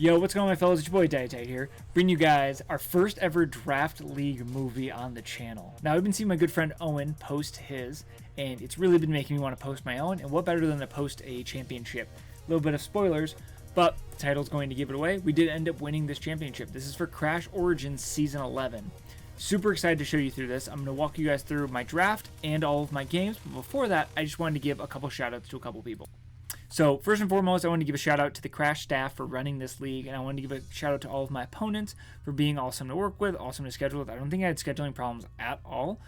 Yo, what's going on, my fellas? It's your boy DyeItTight here, bringing you guys our first ever Draft League movie on the channel. Now, I've been seeing my good friend Owen post his, and it's really been making me want to post my own, and what better than to post a championship? A little bit of spoilers, but the title's going to give it away. We did end up winning this championship. This is for Krash Origins Season 11. Super excited to show you through this. I'm going to walk you guys through my draft and all of my games, but before that, I just wanted to give a couple shout-outs to a couple people. So first and foremost, I want to give a shout out to the Krash staff for running this league, and I want to give a shout out to all of my opponents for being awesome to work with, awesome to schedule with. I don't think I had scheduling problems at all,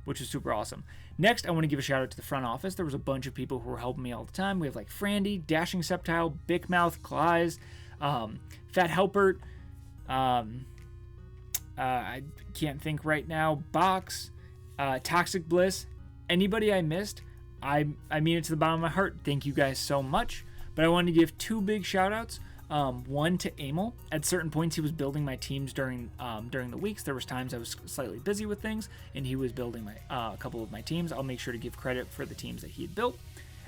which is super awesome. Next, I want to give a shout out to the front office. There was a bunch of people who were helping me all the time. We have like Frandy, Dashing Septile, Big Mouth, Clyze, Fat Helpert, I can't think right now, Box, Toxic Bliss, anybody I missed. I mean it to the bottom of my heart. Thank you guys so much. But I wanted to give two big shout outs. One to Emil. At certain points, he was building my teams during the weeks. There was times I was slightly busy with things, and he was building my a couple of my teams. I'll make sure to give credit for the teams that he had built.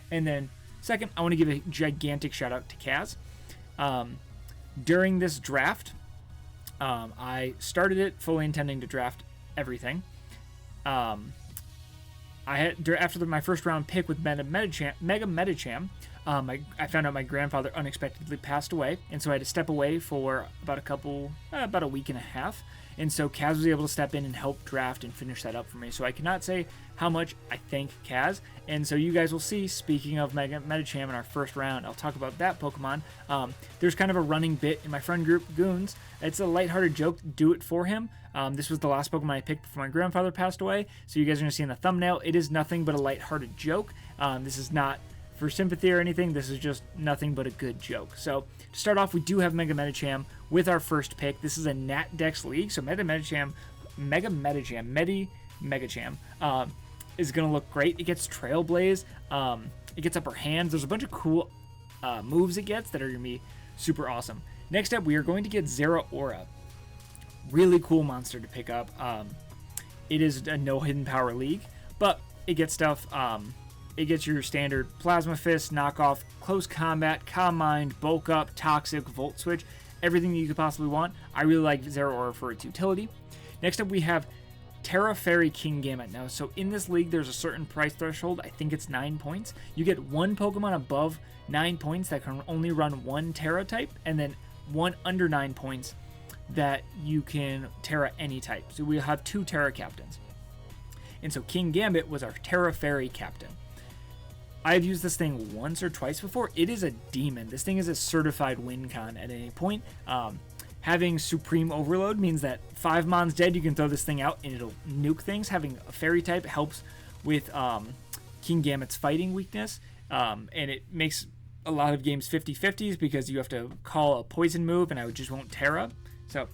And then second, I want to give a gigantic shout out to Kaz. During this draft, I started it fully intending to draft everything. After my first round pick with Mega Medicham, I found out my grandfather unexpectedly passed away, and so I had to step away for about a week and a half. And so Kaz was able to step in and help draft and finish that up for me. So I cannot say how much I thank Kaz. And so you guys will see, speaking of Mega Medicham in our first round, I'll talk about that Pokemon. There's kind of a running bit in my friend group, Goons. It's a lighthearted joke, do it for him. This was the last Pokemon I picked before my grandfather passed away. So you guys are going to see in the thumbnail, it is nothing but a lighthearted joke. This is not for sympathy or anything. This is just nothing but a good joke. So to start off, we do have Mega Medicham with our first pick. This is a Nat Dex League, so Mega Medicham is going to look great. It gets Trailblaze, it gets Upper Hands. There's a bunch of cool moves it gets that are going to be super awesome. Next up, we are going to get Zeraora. Really cool monster to pick up. It is a no hidden power league, but it gets stuff. It gets your standard Plasma Fist, Knockoff, Close Combat, Calm Mind, Bulk Up, Toxic, Volt Switch, everything you could possibly want. I really like Zeraora for its utility. Next up, we have Terra Fairy Kingambit. Now, so in this league, there's a certain price threshold. I think it's 9 points. You get one Pokemon above 9 points that can only run one Terra type, and then one under 9 points that you can Terra any type. So we'll have two Terra captains. And so Kingambit was our Terra Fairy captain. I've used this thing once or twice before. It is a demon. This thing is a certified win con at any point. Having Supreme Overload means that 5 Mons dead, you can throw this thing out and it'll nuke things. Having a fairy type helps with Kingambit's fighting weakness, and it makes a lot of games 50-50s because you have to call a poison move and I just won't Terra. So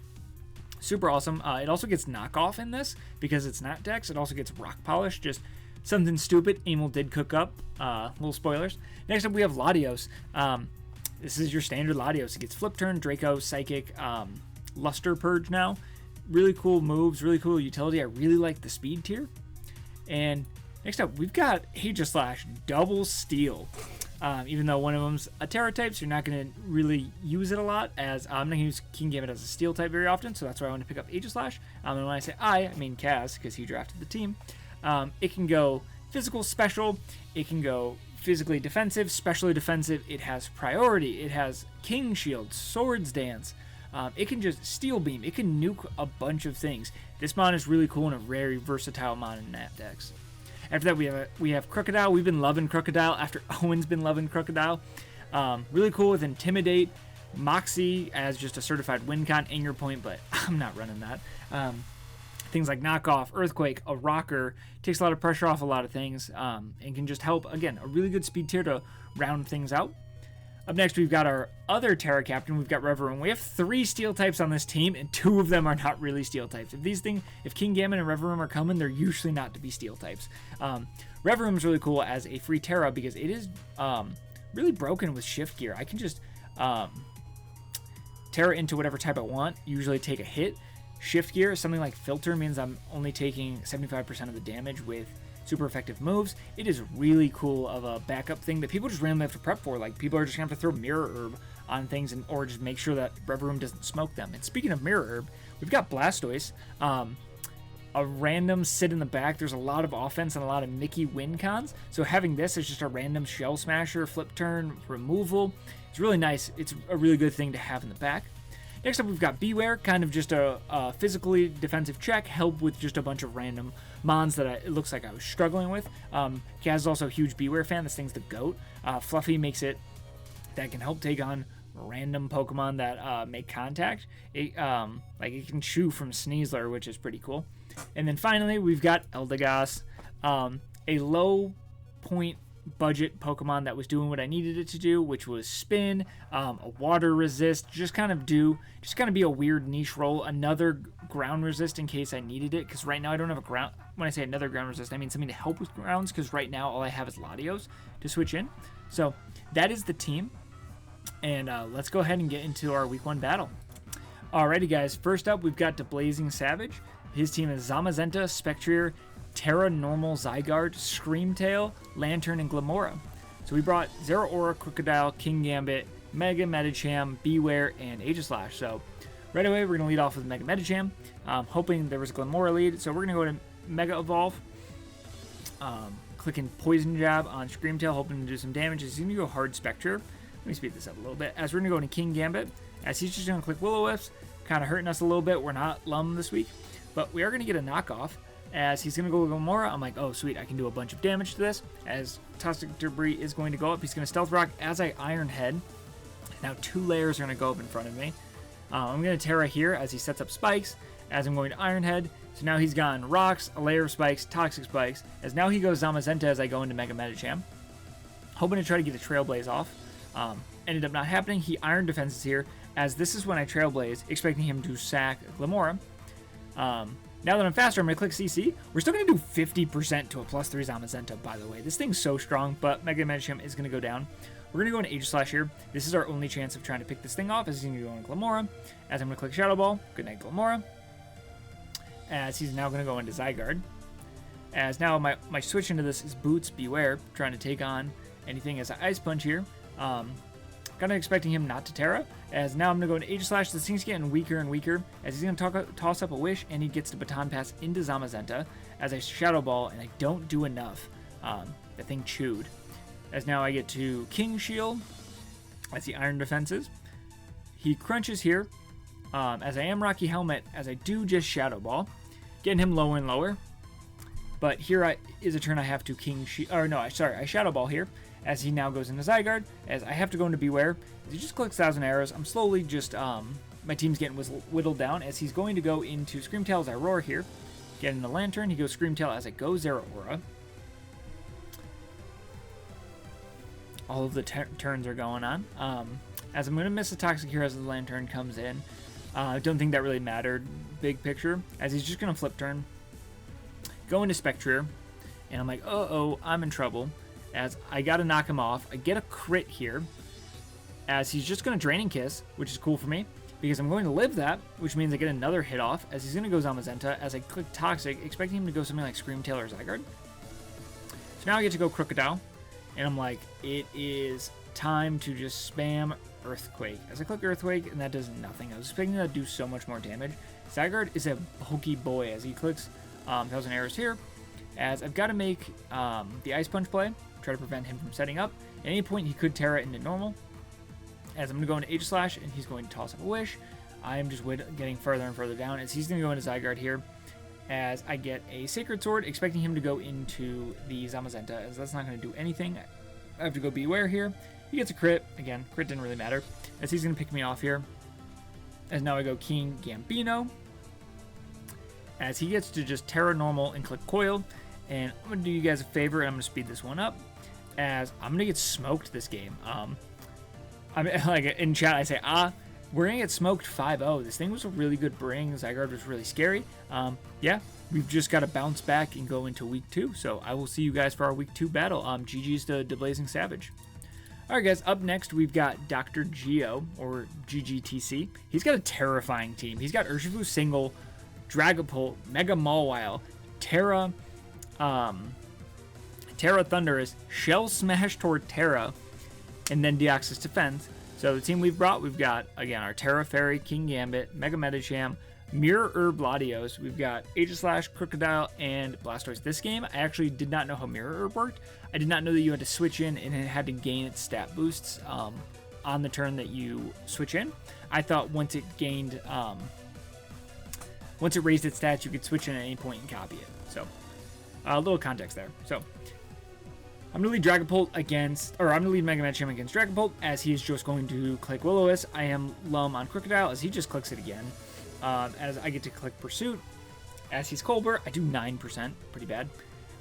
super awesome. It also gets Knockoff in this because it's not Dex. It also gets Rock Polish, just something stupid Emil did cook up. Little spoilers. Next up, we have Latios. This is your standard Latios. It gets Flip Turn, Draco, Psychic, Luster Purge now. Really cool moves, really cool utility. I really like the speed tier. And next up, we've got Aegislash Double Steel. Even though one of them's a Terra type, so you're not going to really use it a lot, as I'm not going to use Kingambit as a Steel type very often, so that's why I want to pick up Aegislash. And when I say I mean Kaz, because he drafted the team. It can go physical, special. It can go physically defensive, specially defensive. It has priority. It has King Shield, Swords Dance. It can just Steel Beam. It can nuke a bunch of things. This mon is really cool and a very versatile mon in Nat Dex. After that, we have Crocodile. We've been loving Crocodile after Owen's been loving Crocodile. Really cool with Intimidate, Moxie as just a certified win con, Anger Point, but I'm not running that. Things like Knockoff, Earthquake, a Rocker, takes a lot of pressure off a lot of things, and can just help, again, a really good speed tier to round things out. Up next, we've got our other Terra Captain. We've got Reverum. We have 3 Steel types on this team, and 2 of them are not really Steel types. If Kingambit and Reverum are coming, they're usually not to be Steel types. Reverum is really cool as a free Terra because it is really broken with Shift Gear. I can just Terra into whatever type I want, usually take a hit. Shift Gear, something like Filter, means I'm only taking 75% of the damage with super effective moves. It is really cool of a backup thing that people just randomly have to prep for. Like, people are just going to have to throw Mirror Herb on things, and or just make sure that Reverum doesn't smoke them. And speaking of Mirror Herb, we've got Blastoise, a random sit in the back. There's a lot of offense and a lot of Mickey win cons, so having this as just a random Shell Smasher, flip turn, removal, it's really nice. It's a really good thing to have in the back. Next up, we've got Beware, kind of just a physically defensive check, help with just a bunch of random mons that it looks like I was struggling with. Kaz is also a huge Beware fan. This thing's the GOAT. Fluffy makes it that can help take on random Pokemon that make contact. It can chew from Sneasler, which is pretty cool. And then finally, we've got Eldegoss, a low point budget Pokemon that was doing what I needed it to do, which was spin, a water resist, just kind of be a weird niche role, another ground resist in case I needed it, because right now I don't have a ground. When I say another ground resist, I mean something to help with grounds, because right now all I have is Latios to switch in. So that is the team, and let's go ahead and get into our week 1 battle. Alrighty guys, first up we've got DeBlazing Savage. His team is Zamazenta, Spectrier, Terra Normal, Zygarde, Screamtail, Lantern, and Glamora. So we brought Zeraora, Crocodile, King Gambit, Mega Medicham, Beware, and Aegislash. So right away we're going to lead off with Mega Medicham, hoping there was a Glamora lead. So we're going to go to Mega Evolve, clicking Poison Jab on Screamtail, hoping to do some damage. He's going to go Hard Spectre. Let me speed this up a little bit. As we're going to go into King Gambit, as he's just going to click Will-O-Wisps, kind of hurting us a little bit. We're not Lum this week, but we are going to get a knockoff. As he's going to go Glamora, I'm like, oh sweet, I can do a bunch of damage to this. As Toxic Debris is going to go up, he's going to Stealth Rock as I Iron Head. Now 2 layers are going to go up in front of me. I'm going to Terra here as he sets up spikes, as I'm going to Iron Head. So now he's gone Rocks, a layer of spikes, Toxic Spikes, as now he goes Zamazenta as I go into Mega Medicham. Hoping to try to get a Trailblaze off. Ended up not happening. He Iron Defenses here, as this is when I Trailblaze, expecting him to sack Glamora. Now that I'm faster, I'm going to click CC. We're still going to do 50% to a +3 Zamazenta, by the way. This thing's so strong, but Mega Medicham is going to go down. We're going to go into Aegislash here. This is our only chance of trying to pick this thing off, as he's going to go into Glamora. As I'm going to click Shadow Ball. Good night, Glamora. As he's now going to go into Zygarde. As now my switch into this is Boots, Beware, trying to take on anything as an Ice Punch here. Kind of expecting him not to Terra, as now I'm going to go into Aegislash. This thing's getting weaker and weaker, as he's going to toss up a Wish, and he gets to Baton Pass into Zamazenta, as I Shadow Ball, and I don't do enough. The thing chewed. As now I get to King Shield, as the Iron Defenses. He crunches here, as I am Rocky Helmet, as I do just Shadow Ball, getting him lower and lower. But here is a turn I have to I Shadow Ball here, as he now goes into Zygarde, as I have to go into Beware. As he just clicks 1,000 Arrows, I'm slowly just, my team's getting whittled down, as he's going to go into Screamtail as I Roar here, get into Lantern, he goes Screamtail as I go Zeraora. All of the turns are going on, as I'm going to miss a Toxic here as the Lantern comes in. I don't think that really mattered, big picture, as he's just going to flip turn, go into Spectrier, and I'm like, uh-oh, I'm in trouble. As I got to knock him off. I get a crit here, as he's just going to Draining Kiss, which is cool for me, because I'm going to live that, which means I get another hit off, as he's going to go Zamazenta, as I click Toxic, expecting him to go something like Screamtail or Zygarde. So now I get to go Crocodile, and I'm like, it is time to just spam Earthquake. As I click Earthquake, and that does nothing. I was expecting that to do so much more damage. Zygarde is a bulky boy, as he clicks 1,000 Arrows here, as I've got to make the Ice Punch play, try to prevent him from setting up. At any point, he could Terra into normal. As I'm going to go into Aegislash, and he's going to toss up a Wish. I am just getting further and further down, as he's going to go into Zygarde here, as I get a Sacred Sword, expecting him to go into the Zamazenta, as that's not going to do anything. I have to go Beware here. He gets a crit. Again, crit didn't really matter, as he's going to pick me off here. As now I go King Gambino, as he gets to just Terra Normal and click Coil. And I'm going to do you guys a favor, and I'm going to speed this one up, as I'm going to get smoked this game. I'm like in chat, I say, we're going to get smoked 5-0. This thing was a really good bring. Zygarde was really scary. Yeah, we've just got to bounce back and go into week 2. So I will see you guys for our week 2 battle. GG's to DeBlazing Savage. Alright guys, up next we've got Dr. Geo, or GGTC. He's got a terrifying team. He's got Urshifu Single, Dragapult, Mega Mawile, Terra Thunderous, Shell Smash Torterra, and then Deoxys Defense. So the team we've brought, we've got, again, our Terra Fairy, King Gambit, Mega Medicham, Mirror Herb Latios. We've got Aegislash, Crocodile, and Blastoise. This game, I actually did not know how Mirror Herb worked. I did not know that you had to switch in and it had to gain its stat boosts on the turn that you switch in. I thought once it gained, once it raised its stats, you could switch in at any point and copy it. So, a little context there. So, I'm going to lead Dragapult against, or I'm going to lead Mega Medicham against Dragapult, as he's just going to click Will-O-Wisp. I am Lum on Crocodile, as he just clicks it again. As I get to click Pursuit. As he's Colbur, I do 9%, pretty bad.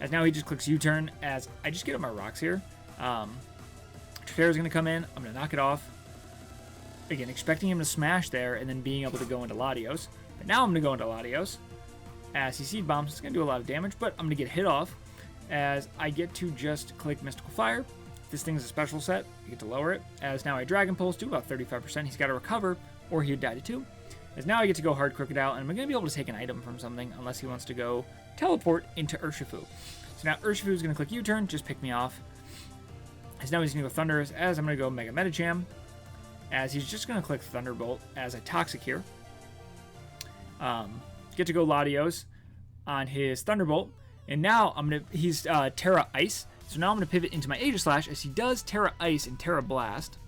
As now he just clicks U-Turn, as I just get up my rocks here. Tefera's going to come in, I'm going to knock it off. Again, expecting him to smash there, and then being able to go into Latios. But now I'm going to go into Latios. As he Seed Bombs, it's going to do a lot of damage, but I'm going to get hit off. As I get to just click Mystical Fire. If this thing's a special set, I get to lower it. As now I Dragon Pulse, do about 35%. He's got to recover, or he would die to 2. As now I get to go hard Crocodile, and I'm going to be able to take an item from something, unless he wants to go teleport into Urshifu. So now Urshifu is going to click U-Turn, just pick me off. As now he's going to go Thundurus, as I'm going to go Mega Medicham. As he's just going to click Thunderbolt, as I Toxic here. Get to go Latios on his Thunderbolt. And now he's Terra Ice. So now I'm going to pivot into my Aegislash as he does Terra Ice and Terra Blast.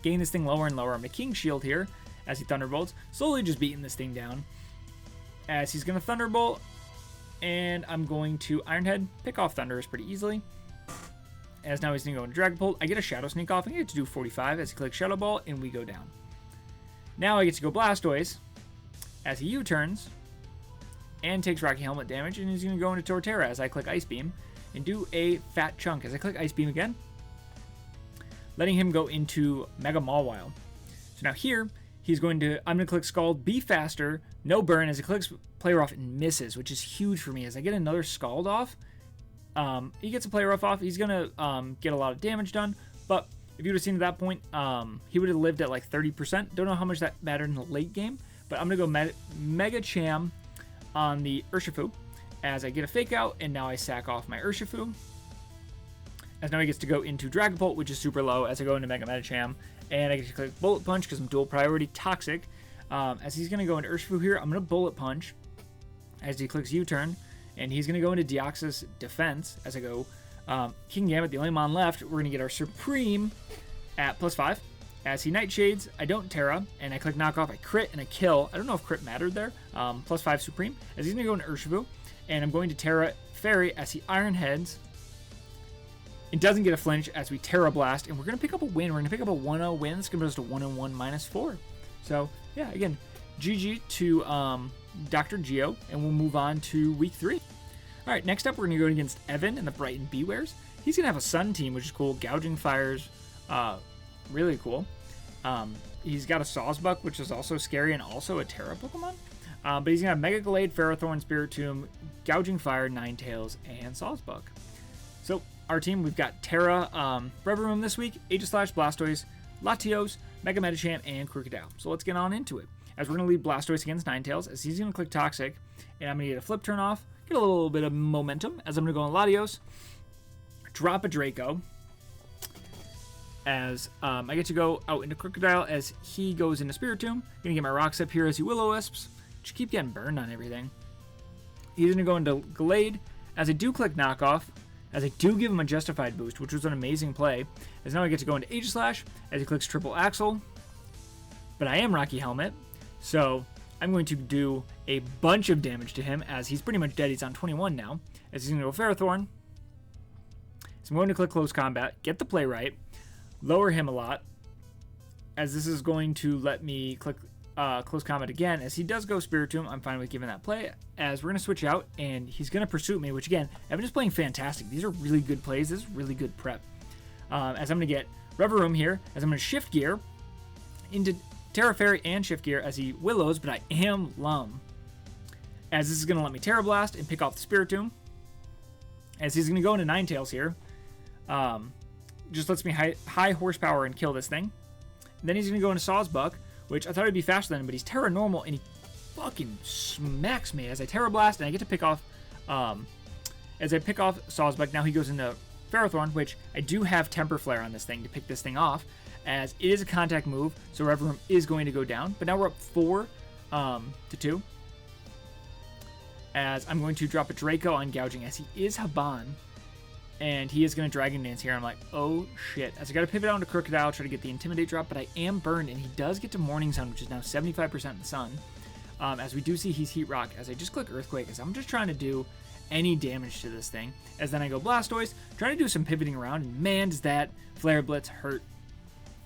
Getting this thing lower and lower. I'm going to King Shield here as he Thunderbolts. Slowly just beating this thing down. As he's going to Thunderbolt. And I'm going to Iron Head. Pick off Thundurus pretty easily. As now he's going to go into Dragapult. I get a Shadow Sneak off. I get to do 45 as he clicks Shadow Ball. And we go down. Now I get to go Blastoise as he U-turns. And takes Rocky Helmet damage, and he's going to go into Torterra as I click Ice Beam and do a fat chunk as I click Ice Beam again, letting him go into Mega Mawile. So now here, I'm going to click Scald, be faster, no burn, as he clicks Play Rough and misses, which is huge for me. As I get another Scald off, he gets a Play Rough off, he's going to get a lot of damage done, but if you would have seen at that point, he would have lived at like 30%. Don't know how much that mattered in the late game, but I'm going to go Mega Cham on the Urshifu as I get a Fake Out, and now I sack off my Urshifu. As now he gets to go into Dragapult, which is super low, as I go into Mega Medicham, and I get to click Bullet Punch because I'm dual priority Toxic. As he's going to go into Urshifu here, I'm going to Bullet Punch as he clicks U-Turn, and he's going to go into Deoxys Defense as I go King Gambit, the only mon left. We're going to get our Supreme at +5. As he Nightshades, I don't Terra, and I click Knockoff, I crit, and I kill. I don't know if crit mattered there. +5 Supreme, as he's going to go into Urshifu, and I'm going to Terra Fairy as he Iron Heads. It doesn't get a flinch as we Terra Blast, and we're going to pick up a win. We're going to pick up a 1-0 win. It's going to put us to 1-1 -4. So, yeah, again, GG to Dr. Geo, and we'll move on to week 3. All right, next up, we're going to go against Evan and the Brighton Bewares. He's going to have a Sun team, which is cool. Gouging Fires, really cool. He's got a Sawsbuck, which is also scary and also a Terra Pokemon. But he's going to have Mega Glade, Ferrothorn, Spiritomb, Gouging Fire, Ninetales, and Sawsbuck. So our team, we've got Terra Brevirum this week, Aegislash, Blastoise, Latios, Mega Medicham, and Crocodile. So let's get on into it. As we're going to lead Blastoise against Ninetales, as he's going to click Toxic, and I'm going to get a Flip Turn off, get a little bit of momentum, as I'm going to go on Latios, drop a Draco, as I get to go out into Crocodile as he goes into Spiritomb. Gonna get my rocks up here as he Will-O-Wisps. Just keep getting burned on everything. He's gonna go into Glade as I do click Knockoff, as I do give him a Justified boost, which was an amazing play. As now I get to go into Aegislash as he clicks Triple Axle. But I am Rocky Helmet, so I'm going to do a bunch of damage to him as he's pretty much dead. He's on 21 now. As he's gonna go Ferrothorn. So I'm going to click Close Combat, get the play right. Lower him a lot, as this is going to let me click Close Combat again. As he does go Spiritomb, I'm fine with giving that play, as we're going to switch out, and he's going to Pursuit me, which again, Evan is playing fantastic. These are really good plays. This is really good prep. As I'm going to get Reverum here, as I'm going to Shift Gear into Terra Fairy and Shift Gear as he Willows, but I am Lum. As this is going to let me Terra Blast and pick off the Spiritomb. As he's going to go into Ninetales here. Just lets me high horsepower and kill this thing. And then he's going to go into Sawsbuck, which I thought he'd be faster than him, but he's Terra Normal, and he fucking smacks me as I Terra Blast, and I get to pick off, Sawsbuck. Now he goes into Ferrothorn, which I do have Temper Flare on this thing to pick this thing off, as it is a contact move, so Reverum is going to go down. But now we're up 4 to 2, as I'm going to drop a Draco on Gouging, as he is Haban, and he is going to Dragon Dance here. I'm like, oh shit. As I got to pivot on to Crocodile, try to get the Intimidate drop, but I am burned, and he does get to Morning Sun, which is now 75% of the sun. As we do see he's Heat Rock, as I just click Earthquake, as I'm just trying to do any damage to this thing. As then I go Blastoise, trying to do some pivoting around, and man, does that Flare Blitz hurt.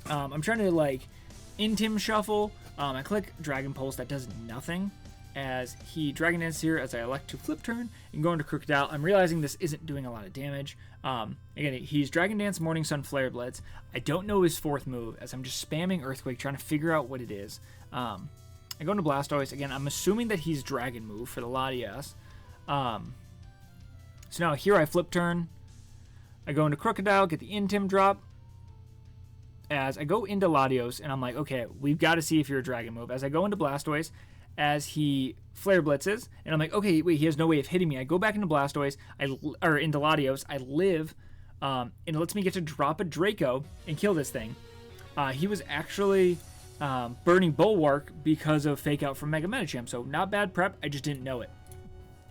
I'm trying to like Intim Shuffle. I click Dragon Pulse, that does nothing. As he Dragon Dance here, as I elect to Flip Turn and go into Crocodile. I'm realizing this isn't doing a lot of damage. Again, he's Dragon Dance, Morning Sun, Flare Blitz. I don't know his 4th move, as I'm just spamming Earthquake, trying to figure out what it is. I go into Blastoise. Again, I'm assuming that he's Dragon Move for the Latias. So now here I Flip Turn. I go into Crocodile, get the Intim drop. As I go into Latios, and I'm like, okay, we've got to see if you're a Dragon Move. As I go into Blastoise, as he Flare Blitzes, and I'm like, okay, wait, he has no way of hitting me. I go back into Blastoise, or into Latios. I live, and it lets me get to drop a Draco and kill this thing. He was actually burning Bulwark because of Fake Out from Mega Medicham, so not bad prep, I just didn't know it.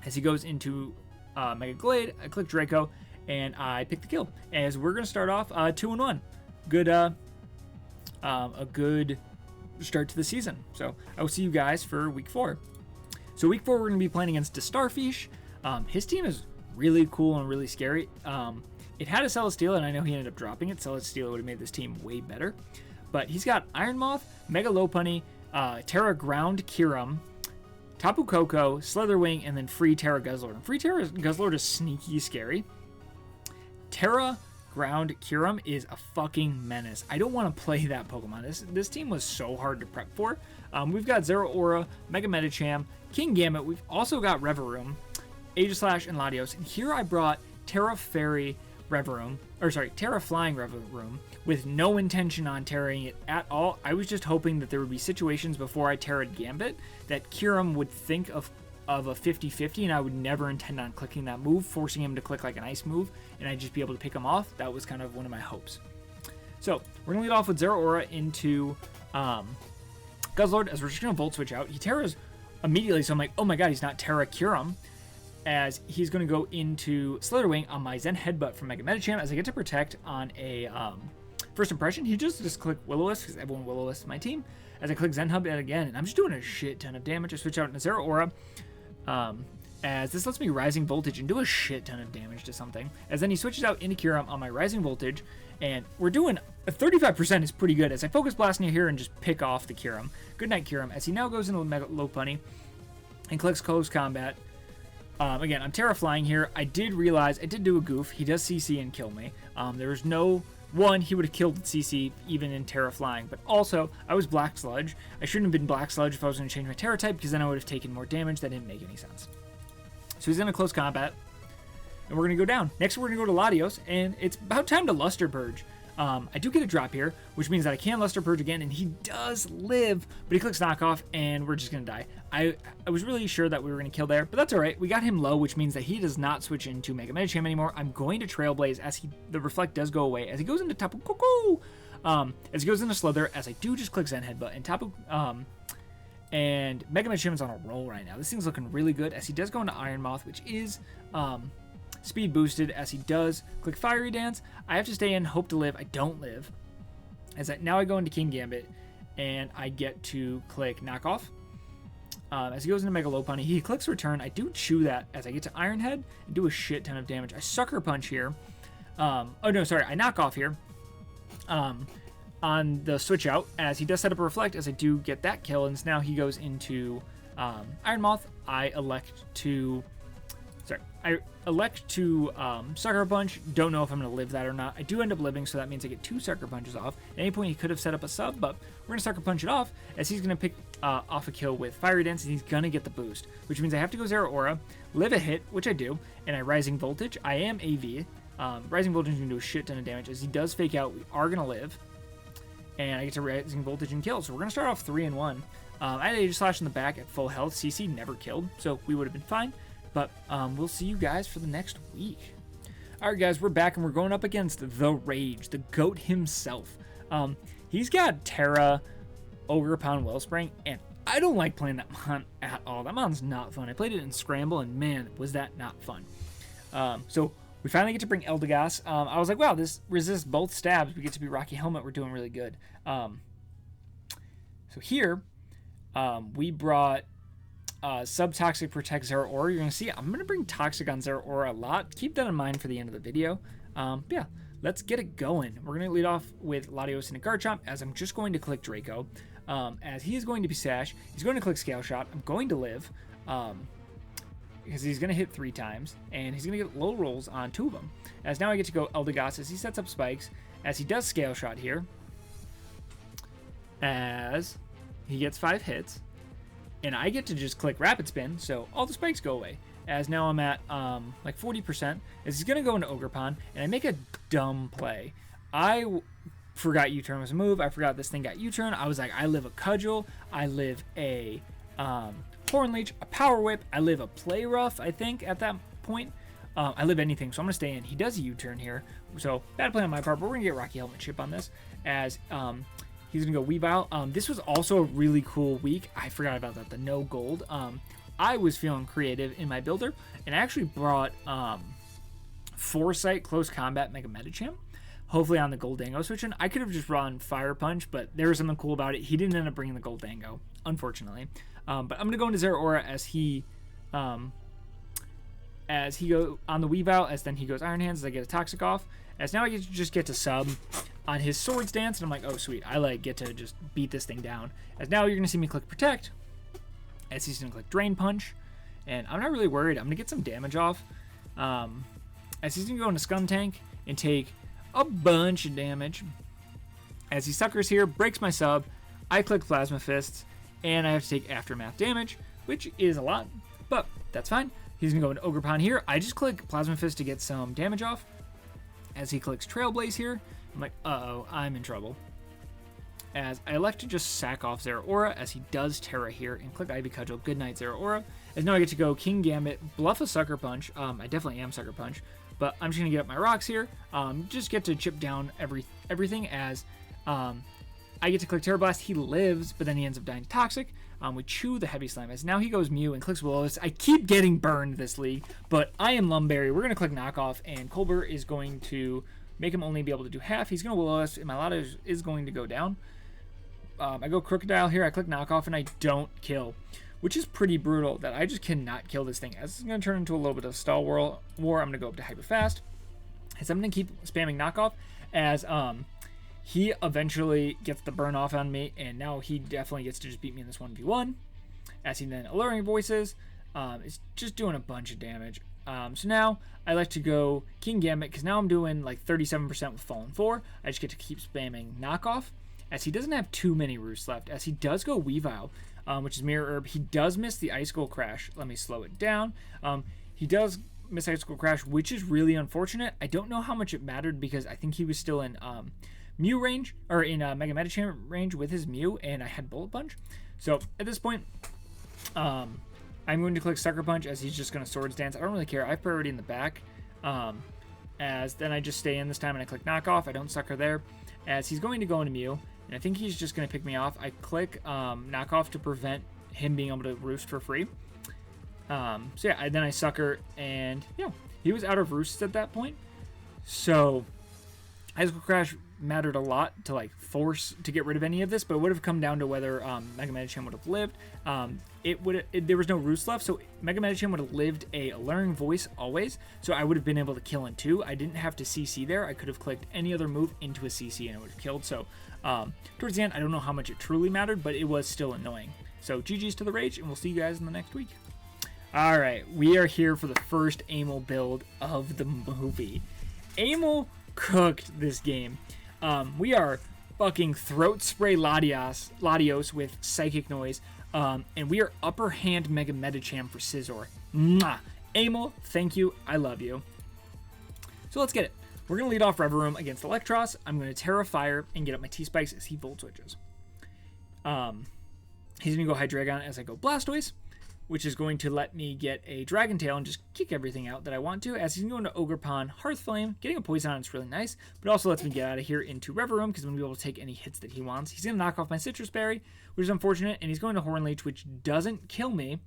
As he goes into Mega Glade, I click Draco, and I pick the kill. As we're going to start off 2-1. Good, a good start to the season. So I will see you guys for week 4. So week 4, we're going to be playing against Starfish. His team is really cool and really scary. It had a Celesteela, and I know he ended up dropping it. Celesteela would have made this team way better. But he's got Iron Moth, Mega Lopunny, Terra Ground Kyurem, Tapu Koko, Slitherwing, and then Free Terra Guzzlord. And Free Terra Guzzlord is sneaky scary. Terra Ground Kyurem is a fucking menace. I don't want to play that Pokemon. This team was so hard to prep for. We've got Zeraora, Mega Medicham, King Gambit. We've also got Reverum, Aegislash, and Latios. And here I brought Terra Fairy Reverum, or sorry, Terra Flying Reverum, with no intention on terraing it at all. I was just hoping that there would be situations before I terra'd Gambit that Kyurem would think of a 50-50, and I would never intend on clicking that move, forcing him to click like an ice move, and I'd just be able to pick him off. That was kind of one of my hopes. So we're going to lead off with Zeraora into Guzzlord, as we're just going to Volt Switch out. He Terras immediately, so I'm like, oh my god, he's not Terra Kyurem, as he's going to go into Slitherwing on my Zen Headbutt from Mega Medicham. As I get to Protect on a First Impression, he just click Will-O-Wisp, because everyone Will-O-Wisp my team. As I click Zen Headbutt again, and I'm just doing a shit ton of damage. I switch out into Zeraora, as this lets me Rising Voltage and do a shit ton of damage to something. As then he switches out into Kyurem on my Rising Voltage, and we're doing a 35% is pretty good. As I Focus Blast near here and just pick off the Kyurem. Good night, Kyurem. As he now goes into Mega Lopunny and clicks Close Combat. Again, I'm Terra Flying here. I did realize I did do a goof. He does CC and kill me. There was no... One, he would have killed CC even in Terra Flying, but also, I was Black Sludge. I shouldn't have been Black Sludge if I was going to change my Terra type, because then I would have taken more damage. That didn't make any sense. So he's going to Close Combat, and we're going to go down. Next, we're going to go to Latios, and it's about time to Luster Purge. I do get a drop here, which means that I can Luster Purge again, and he does live, but he clicks Knockoff, and we're just going to die. I was really sure that we were going to kill there, but that's all right. We got him low, which means that he does not switch into Mega Medicham anymore. I'm going to Trailblaze, as the Reflect does go away, as he goes into Tapu Koko, as he goes into Slither, as I do just click Zen Headbutt, and Tapu, and Mega Medicham is on a roll right now. This thing's looking really good, as he does go into Iron Moth, which is, speed boosted. As he does click Fiery Dance, I have to stay in, hope to live. I don't live. Now I go into King Gambit, and I get to click Knockoff. As he goes into Mega Lopunny, he clicks Return. I do chew that as I get to Iron Head and do a shit ton of damage. I Sucker Punch here. Oh no, sorry, I knock off here. On the switch out, as he does set up a Reflect, as I do get that kill, and now he goes into Iron Moth. I elect to Sucker Punch. Don't know if I'm going to live that or not. I do end up living, so that means I get 2 Sucker Punches off. At any point, he could have set up a sub, but we're going to Sucker Punch it off, as he's going to pick off a kill with Fiery Dance, and he's going to get the boost, which means I have to go Zeraora, live a hit, which I do, and I Rising Voltage. I am AV. Rising Voltage is going to do a shit ton of damage. As he does Fake Out, we are going to live, and I get to Rising Voltage and kill. So we're going to start off 3-1. I had Aegislash in the back at full health. CC never killed, so we would have been fine. But we'll see you guys for the next week. All right, guys, we're back, and we're going up against the Rage, the GOAT himself. He's got Terra, Ogerpon, Wellspring, and I don't like playing that mon at all. That mon's not fun. I played it in Scramble, and man, was that not fun. So we finally get to bring Eldegoss. I was like, wow, this resists both stabs. We get to be Rocky Helmet. We're doing really good. So here, we brought Subtoxic Protect Zeraora. You're going to see I'm going to bring Toxic on Zeraora a lot. Keep that in mind for the end of the video. Yeah, let's get it going. We're going to lead off with Latios and a Garchomp, as I'm just going to click Draco. As he is going to be Sash, he's going to click Scale Shot. I'm going to live, because he's going to hit 3 times, and he's going to get low rolls on 2 of them. As now I get to go Eldegoss as he sets up spikes, as he does Scale Shot here, as he gets 5 hits, and I get to just click Rapid Spin, so all the spikes go away. As now I'm at like 40%, as he's going to go into Ogerpon, and I make a dumb play. I forgot U-turn was a move. I forgot this thing got U-turn. I was like, I live a Cudgel. I live a Horn Leech, a Power Whip. I live a Play Rough, I think, at that point. I live anything, so I'm going to stay in. He does a U-turn here. So, bad play on my part, but we're going to get Rocky Helmet Chip on this. As he's going to go Weavile. This was also a really cool week. I forgot about that, the no gold. I was feeling creative in my builder, and I actually brought Foresight Close Combat Mega Medicham. Hopefully on the Goldango switch in. I could have just run Fire Punch, but there was something cool about it. He didn't end up bringing the Goldango, unfortunately. But I'm going to go into Zeraora as he go on the Weavile, as then he goes Iron Hands as I get a Toxic off. As now I just get to sub on his Swords Dance, and I'm like, oh sweet, I get to just beat this thing down. As now you're going to see me click Protect, as he's going to click Drain Punch, and I'm not really worried. I'm going to get some damage off. As he's going to go into Skuntank and take a bunch of damage. As he suckers here, breaks my sub, I click Plasma Fists, and I have to take Aftermath damage, which is a lot, but that's fine. He's going to go into Ogerpon here. I just click Plasma Fist to get some damage off. As he clicks Trailblaze here, I'm like, uh-oh, I'm in trouble. As I elect to just sack off Zeraora, as he does Terra here, and click Ivy Cudgel, good night Zeraora. As now I get to go King Gambit, bluff a Sucker Punch. I definitely am Sucker Punch, but I'm just going to get up my rocks here. Just get to chip down everything, as I get to click Terra Blast. He lives, but then he ends up dying to Toxic. We chew the Heavy Slam, as now he goes Mew and clicks Willow. I keep getting burned this league, but I am Lumberry. We're going to click Knockoff, and Colbert is going to make him only be able to do half. He's going to Willow us, and my Lotto is going to go down. I go Crocodile here, I click Knockoff, and I don't kill, which is pretty brutal that I just cannot kill this thing. As it's going to turn into a little bit of Stall War, I'm going to go up to Hyper Fast. As I'm going to keep spamming Knockoff, as he eventually gets the burn off on me, and now he definitely gets to just beat me in this 1v1. As he then Alluring Voices, it's just doing a bunch of damage. So now I like to go King Gambit, because now I'm doing like 37% with Fallen 4. I just get to keep spamming Knockoff, as he doesn't have too many roosts left. As he does go Weavile, which is Mirror Herb. He does miss the Icicle Crash. Let me slow it down. He does miss Icicle Crash, which is really unfortunate. I don't know how much it mattered, because I think he was still in Mew range, or in Mega Medicham range with his Mew, and I had Bullet Punch. So at this point, I'm going to click Sucker Punch, as he's just going to Swords Dance. I don't really care. I have priority in the back. As then I just stay in this time, and I click Knockoff. I don't sucker there. As he's going to go into Mew, and I think he's just going to pick me off. I click Knockoff to prevent him being able to roost for free. So yeah, then I sucker, and yeah, he was out of roosts at that point. So Icicle Crash mattered a lot to like force to get rid of any of this, but it would have come down to whether Mega Medicham would have lived. There was no roost left, so Mega Medicham would have lived a Alluring Voice always, so I would have been able to kill in 2. I didn't have to CC there. I could have clicked any other move into a CC and it would have killed. So towards the end, I don't know how much it truly mattered, but it was still annoying. So GG's to the Rage, and we'll see you guys in the next week. Alright, we are here for the first Amel build of the movie. Amel cooked this game. We are fucking Throat Spray Latios with Psychic Noise, and we are Upper Hand Mega Medicham for Scizor. Mwah! Amel, thank you, I love you. So let's get it. We're going to lead off Reverum against Electros. I'm going to Terra Fire and get up my T-Spikes as he Volt Switches. He's going to go Hydreigon as I go Blastoise, which is going to let me get a Dragon Tail and just kick everything out that I want to, as he's going to Ogerpon Hearth Flame. Getting a poison on is really nice, but also lets me get out of here into Rever Room, because I'm going to be able to take any hits that he wants. He's going to knock off my Citrus Berry, which is unfortunate, and he's going to Horn Leech, which doesn't kill me,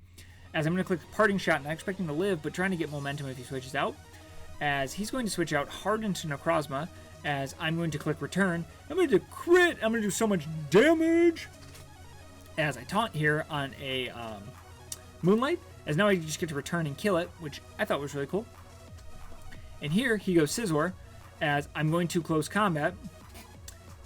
as I'm going to click Parting Shot, not expecting to live, but trying to get momentum if he switches out, as he's going to switch out Harden to Necrozma, as I'm going to click Return. I'm going to crit. I'm going to do so much damage, as I taunt here on a Moonlight, as now I just get to return and kill it, which I thought was really cool. And here he goes Scizor, as I'm going to close combat,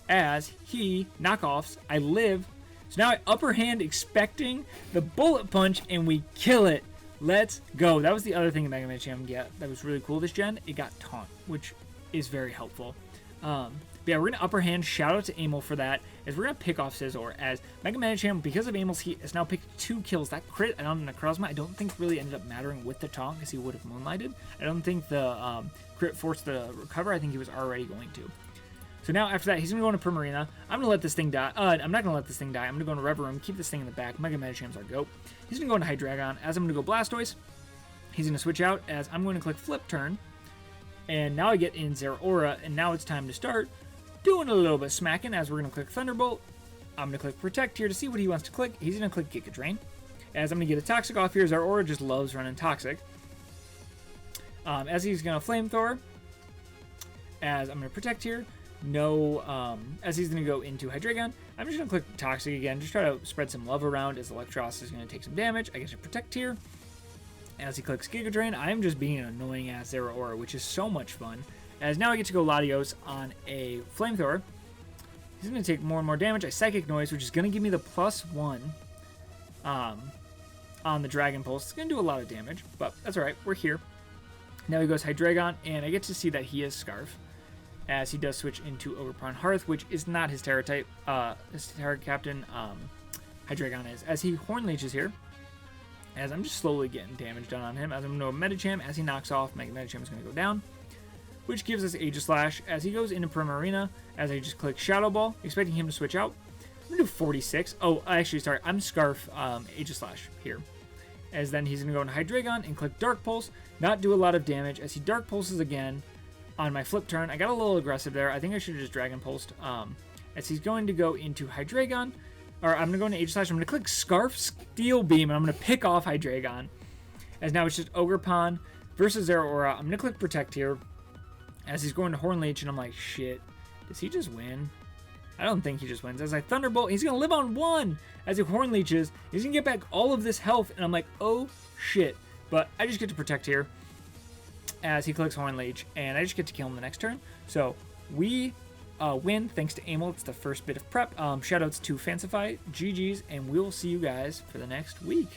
as he knockoffs. I live, so now I upper hand expecting the Bullet Punch, and we kill it. Let's go. That was the other thing that Mega Medicham get that was really cool this gen. It got Taunt, which is very helpful. But yeah, we're going to upper hand. Shout out to Amel for that, as we're going to pick off Scizor, as Mega Medicham, because of Amel's heat, has now picked 2 kills. That crit on Necrozma, I don't think really ended up mattering with the taunt, because he would have Moonlighted. I don't think the crit forced the recover. I think he was already going to. So now after that, he's going to go into Primarina. I'm going to let this thing die. I'm not going to let this thing die. I'm going to go into Rever Room, keep this thing in the back. Mega Medicham's our goat. He's going to go into Hydreigon, as I'm going to go Blastoise. He's going to switch out, as I'm going to click Flip Turn. And now I get in Zeraora, and now it's time to start doing a little bit of smacking, as we're going to click Thunderbolt. I'm going to click Protect here to see what he wants to click. He's going to click Giga Drain, as I'm going to get a Toxic off here. Zeraora just loves running Toxic. As he's going to Flamethrower, as I'm going to Protect here. As he's going to go into Hydreigon, I'm just going to click Toxic again, just try to spread some love around, as Electros is going to take some damage. I get to Protect here. As he clicks Giga Drain, I am just being an annoying ass Zeraora, which is so much fun. As now I get to go Latios on a Flamethrower. He's going to take more and more damage. I Psychic Noise, which is going to give me the +1 on the Dragon Pulse. It's going to do a lot of damage, but that's alright. We're here. Now he goes Hydreigon, and I get to see that he is Scarf, as he does switch into Ogerpon Hearth, which is not his Terra type. His Terra Captain, Hydreigon is. As he Horn Leeches here, as I'm just slowly getting damage done on him, as I'm going to Medicham, as he knocks off, Mega Medicham is going to go down, which gives us Aegislash, as he goes into Primarina, as I just click Shadow Ball, expecting him to switch out. I'm going to do 46. Oh, actually, sorry, I'm Scarf Aegislash here. As then he's going to go into Hydreigon and click Dark Pulse, not do a lot of damage, as he Dark Pulses again on my Flip Turn. I got a little aggressive there. I think I should have just Dragon Pulsed. As he's going to go into Hydreigon, or I'm going to go into Aegislash. I'm going to click Scarf Steel Beam, and I'm going to pick off Hydreigon. As now it's just Ogerpon versus Zeraora. I'm going to click Protect here, as he's going to Horn Leech, and I'm like, shit, does he just win? I don't think he just wins. As I Thunderbolt, he's going to live on 1. As he Horn Leeches, he's going to get back all of this health, and I'm like, oh shit. But I just get to Protect here, as he clicks Horn Leech, and I just get to kill him the next turn. So we win thanks to Amel. It's the first bit of prep. Shoutouts to Fancify, GG's, and we will see you guys for the next week.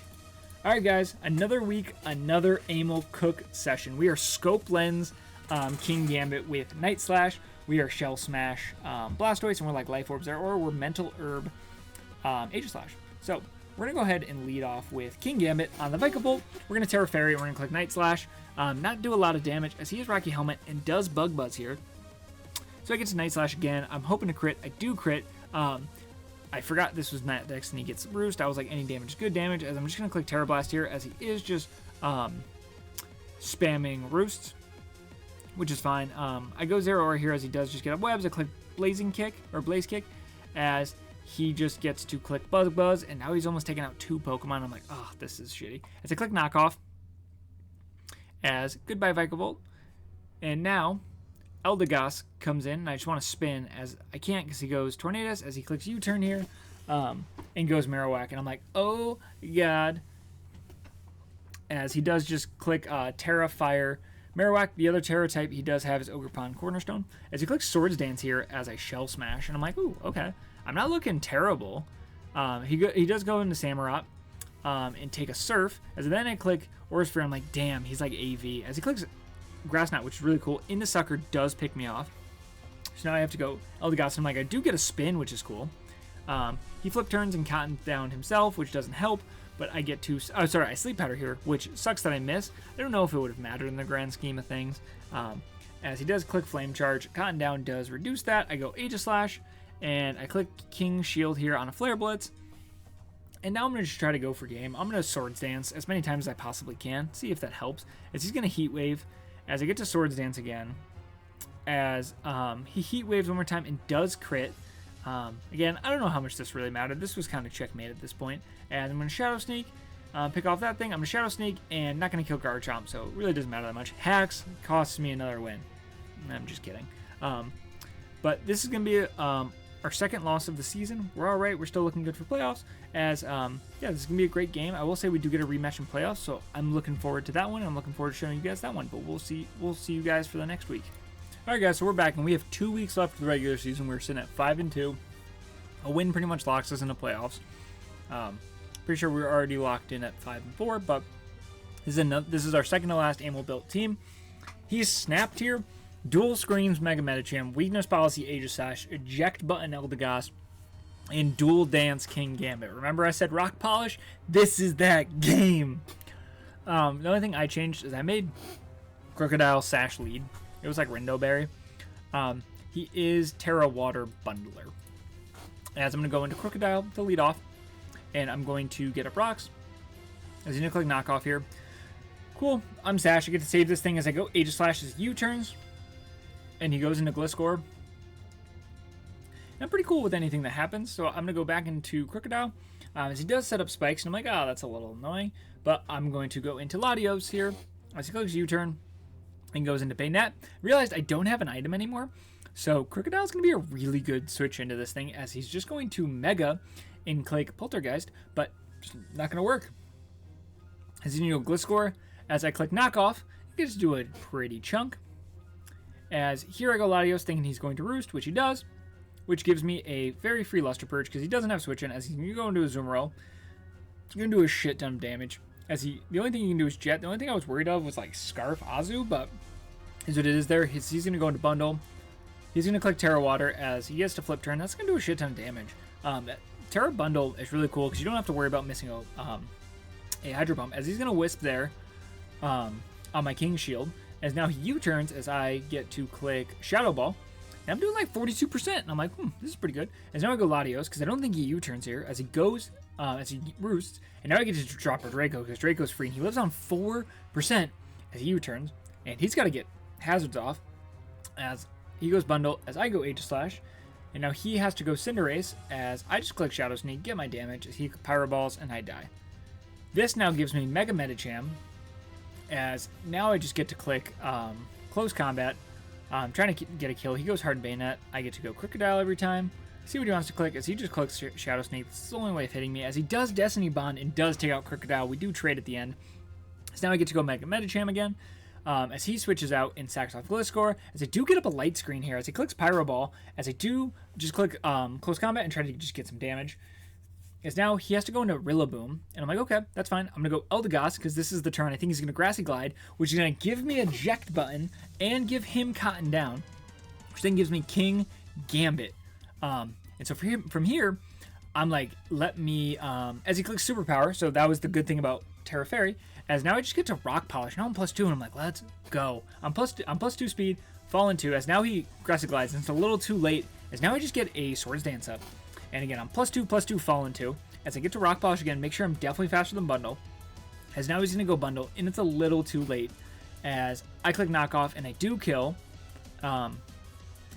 Alright guys, another week, another Amel Cook session. We are Scope Lens King Gambit with Night Slash. We are Shell Smash Blastoise, and we're like Life Orbs there, or we're Mental Herb Aegislash. So we're going to go ahead and lead off with King Gambit on the Vikavolt. We're going to Terra Fairy, and we're going to click Night Slash. Not do a lot of damage, as he has Rocky Helmet and does Bug Buzz here. So I get to Night Slash again. I'm hoping to crit. I do crit. I forgot this was Night Dex, and he gets Roost. I was like, any damage is good damage, as I'm just going to click Terra Blast here, as he is just spamming Roosts, which is fine. I go Zeraora here, as he does just get up webs. I click Blazing Kick, or Blaze Kick, as he just gets to click Bug Buzz, and now he's almost taken out 2 Pokemon. I'm like, oh, this is shitty. As I click Knockoff, as goodbye Vikavolt, and now Eldegoss comes in, and I just want to spin, as I can't because he goes Tornadus, as he clicks U-turn here, and goes Marowak, and I'm like, oh god, as he does just click Terra Fire Marowak. The other Terra type he does have is Ogerpon Cornerstone, as he clicks Swords Dance here, as I Shell Smash, and I'm like, ooh, okay, I'm not looking terrible. He does go into Samurott and take a Surf, as then I click Aura Sphere. I'm like, damn, he's like AV, as he clicks Grass Knot, which is really cool. Into Sucker does pick me off. So now I have to go Eldegoss, and I'm like, I do get a spin, which is cool. He Flip Turns and Cotton down himself, which doesn't help, but I get to... Oh, sorry, I Sleep Powder here, which sucks that I miss. I don't know if it would have mattered in the grand scheme of things. As he does click Flame Charge, Cotton Down does reduce that. I go Aegislash, and I click King Shield here on a Flare Blitz. And now I'm going to just try to go for game. I'm going to Swords Dance as many times as I possibly can. See if that helps. As he's going to Heat Wave. As I get to Swords Dance again. As he Heat Waves one more time and does crit. Again, I don't know how much this really mattered. This was kind of checkmate at this point. And I'm going to Shadow Sneak. Pick off that thing. I'm going to Shadow Sneak and not going to kill Garchomp. So it really doesn't matter that much. Hacks costs me another win. I'm just kidding. But this is going to be our second loss of the season. We're all right. We're still looking good for playoffs. As yeah, this is gonna be a great game. I will say we do get a rematch in playoffs, so I'm looking forward to that one. I'm looking forward to showing you guys that one. But we'll see you guys for the next week. All right, guys. So we're back, and we have 2 weeks left of the regular season. We're sitting at 5-2. A win pretty much locks us in the playoffs. Pretty sure we're already locked in at 5-4, but this is our second to last Ammo built team. He's snapped here. Dual Screams Mega Medicham, Weakness Policy Aegislash, Eject Button Eldegoss, and Dual Dance King Gambit. Remember I said Rock Polish? This is that game! The only thing I changed is I made Crocodile Sash lead. It was like Rindoberry. He is Terra Water Bundler. As I'm going to go into Crocodile to lead off, and I'm going to get up rocks. As you click knockoff here. Cool, I'm Sash. I get to save this thing as I go. Aegislash as U-turns. And he goes into Gliscor. I'm pretty cool with anything that happens, so I'm going to go back into Crocodile. As he does set up spikes, and I'm like, oh, that's a little annoying. But I'm going to go into Latios here. As he clicks U-turn and goes into Baynet. Realized I don't have an item anymore. So Crocodile is going to be a really good switch into this thing, as he's just going to Mega and click Poltergeist, but just not going to work. As you go Gliscor, as I click Knockoff, it gets to do a pretty chunk. As here I go Latios thinking he's going to Roost, which he does, which gives me a very free Luster Purge because he doesn't have Switch in. As he's going to go into a Zoomero, he's going to do a shit ton of damage. As the only thing he can do is Jet. The only thing I was worried of was like Scarf Azu, but is what it is there. He's going to go into Bundle. He's going to click Terra Water as he gets to Flip Turn. That's going to do a shit ton of damage. Terra Bundle is really cool because you don't have to worry about missing a Hydro Pump, as he's going to Wisp there on my King Shield. As now he U-turns as I get to click Shadow Ball. And I'm doing like 42%. And I'm like, this is pretty good. As now I go Latios, because I don't think he U-turns here. As he goes, as he roosts. And now I get to drop a Draco, because Draco's free. And he lives on 4% as he U-turns. And he's got to get hazards off. As he goes Bundle, as I go Aegislash. And now he has to go Cinderace, as I just click Shadow Sneak, get my damage, as he Pyro Balls, and I die. This now gives me Mega Medicham. As now I just get to click Close Combat. Trying to get a kill. He goes Hard Bayonet. I get to go Crocodile every time. See what he wants to click. As he just clicks Shadow Sneak. This is the only way of hitting me. As he does Destiny Bond and does take out Crocodile. We do trade at the end. So now I get to go Mega Medicham again. As he switches out and sacks off Gliscor. As I do get up a light screen here. As he clicks Pyro Ball. As I do just click Close Combat and try to just get some damage. Is now he has to go into Rillaboom, and I'm like, okay, that's fine. I'm going to go Eldegoss, because this is the turn. I think he's going to Grassy Glide, which is going to give me Eject Button and give him Cotton Down, which then gives me King Gambit. And so from here, I'm like, let me, as he clicks Superpower, so that was the good thing about Terra Fairy, as now I just get to Rock Polish. Now I'm +2, and I'm like, let's go. I'm +2 speed, Fallen 2, as now he Grassy Glides, and it's a little too late, as now I just get a Swords Dance up. And again, I'm +2, Fallen 2. As I get to Rock Polish again, make sure I'm definitely faster than Bundle. As now he's going to go Bundle, and it's a little too late. As I click Knockoff, and I do kill. He's going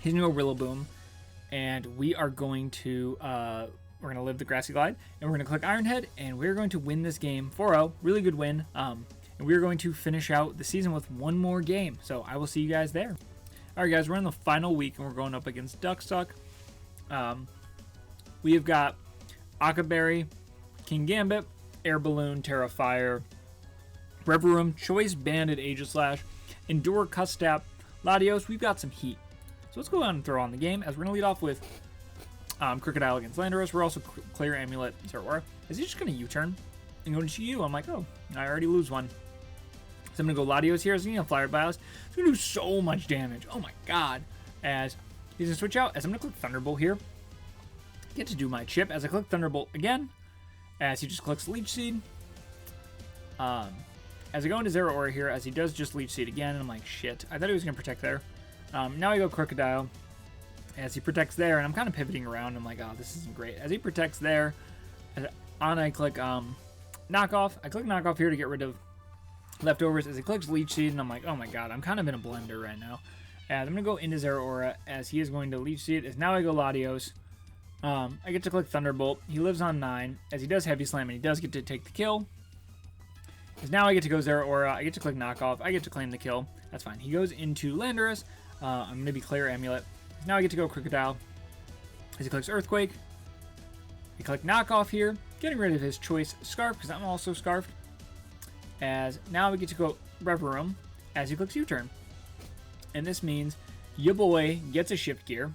to go Rillaboom. And we are going to live the Grassy Glide. And we're going to click Iron Head, and we're going to win this game 4-0. Really good win. And we're going to finish out the season with one more game. So I will see you guys there. Alright guys, we're in the final week, and we're going up against Duckstuck. We have got Akaberry, King Gambit, Air Balloon, Terra Fire, Reverum, Choice Banded, Aegislash, Endure, Custap, Latios. We've got some heat. So let's go on and throw on the game, as we're going to lead off with Crocodile against Landorus. We're also Clear Amulet, Zeraora. Is he just going to U-turn and go into you? I'm like, oh, I already lose one. So I'm going to go Latios here. He's going to Flyer Blast. It's going to do so much damage. Oh my god. As he's going to switch out, as I'm going to click Thunderbolt here. Get to do my chip as I click Thunderbolt again, as he just clicks Leech Seed. As I go into Zeraora here, as he does just Leech Seed again, and I'm like, shit, I thought he was going to protect there. Now I go Crocodile, as he protects there, and I'm kind of pivoting around. I'm like, oh, this isn't great. As he protects there, on, I click knockoff. I click knockoff here to get rid of leftovers. As he clicks Leech Seed, and I'm like, oh my god, I'm kind of in a blender right now. And I'm going to go into Zeraora as he is going to Leech Seed. As now I go Latios. I get to click Thunderbolt. He lives on 9. As he does Heavy Slam, and he does get to take the kill. As now I get to go Zeraora. I get to click Knockoff. I get to claim the kill. That's fine. He goes into Landorus. I'm going to be Clear Amulet. Now I get to go Crocodile. As he clicks Earthquake. I click Knockoff here. Getting rid of his choice Scarf, because I'm also Scarfed. As now we get to go Reverum. As he clicks U-Turn. And this means your boy gets a Shift Gear.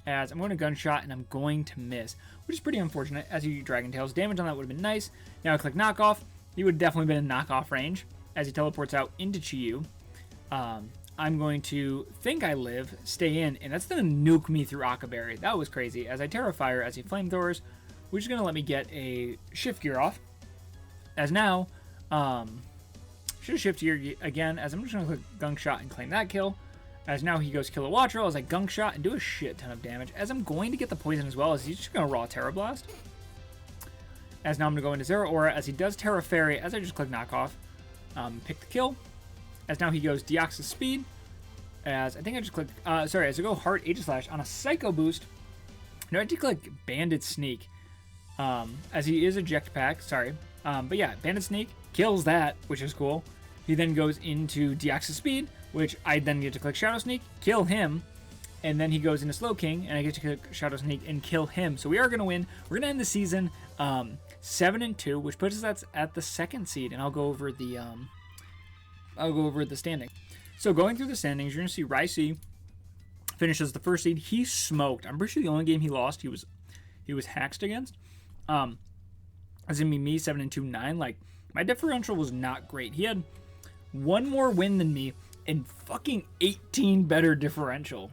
As I'm going to Gunshot and I'm going to miss, which is pretty unfortunate. As you Dragon Tails, damage on that would have been nice. Now I click Knockoff. He would have definitely been in knockoff range as he teleports out into Chi-Yu. I'm going to think I live, stay in, and that's going to nuke me through Akaberry. That was crazy. As I Terrafire, as he Flamethrowers, which is going to let me get a Shift Gear off. As now, should have Shift Gear again, as I'm just going to click Gunk Shot and claim that kill. As now he goes Kilowattrel as I Gunk Shot and do a shit ton of damage. As I'm going to get the poison as well, as he's just going to Raw Terra Blast. As now I'm going to go into Zeraora as he does Terra Fairy as I just click Knockoff. Pick the kill. As now he goes Deoxys Speed. As I think I just click, as I go Heart Aegislash on a Psycho Boost. No, I did click Banded Sneak. As he is Eject Pack, sorry. But yeah, Banded Sneak kills that, which is cool. He then goes into Deoxys Speed, which I then get to click Shadow Sneak, kill him, and then he goes into Slow King, and I get to click Shadow Sneak and kill him. So we are going to win. We're going to end the season 7-2, which puts us at the 2nd seed, and I'll go over the standing. So going through the standings, you're going to see Ricey finishes the 1st seed. He smoked. I'm pretty sure the only game he lost he was haxed against. As in me 7-2-9. Like, my differential was not great. He had 1 more win than me and fucking 18 better differential.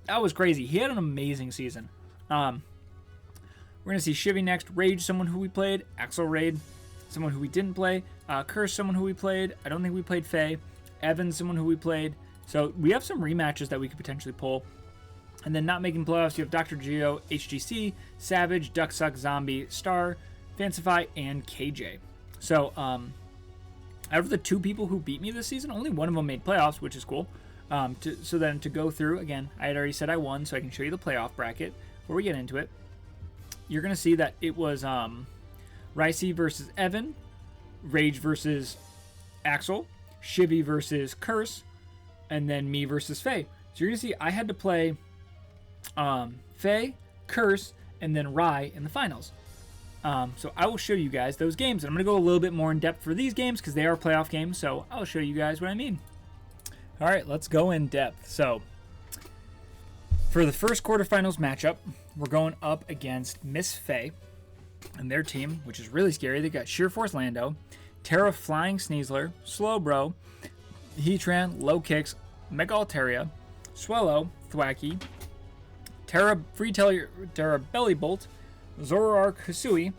That was crazy. He had an amazing season. We're going to see Shivy next. Rage, someone who we played. Axel Raid, someone who we didn't play. Curse, someone who we played. I don't think we played Faye. Evan, someone who we played. So we have some rematches that we could potentially pull. And then not making playoffs, you have Dr. Geo, HGC, Savage, Ducksuck, Zombie, Star, Fancify, and KJ. So, out of the 2 people who beat me this season, only one of them made playoffs, which is cool. So then to go through, again, I had already said I won, so I can show you the playoff bracket before we get into it. You're going to see that it was Ricey versus Evan, Rage versus Axel, Shivy versus Curse, and then me versus Faye. So you're going to see I had to play Faye, Curse, and then Rye in the finals. So I will show you guys those games. And I'm going to go a little bit more in depth for these games because they are playoff games. So I'll show you guys what I mean. All right, let's go in depth. So for the first quarterfinals matchup, we're going up against Miss Faye and their team, which is really scary. They got Sheer Force Lando, Terra Flying Sneasler, Slowbro, Heatran, Low Kicks, Mega Altaria, Swellow, Thwacky, Terra Belly Bolt, Zoroark, Hisui,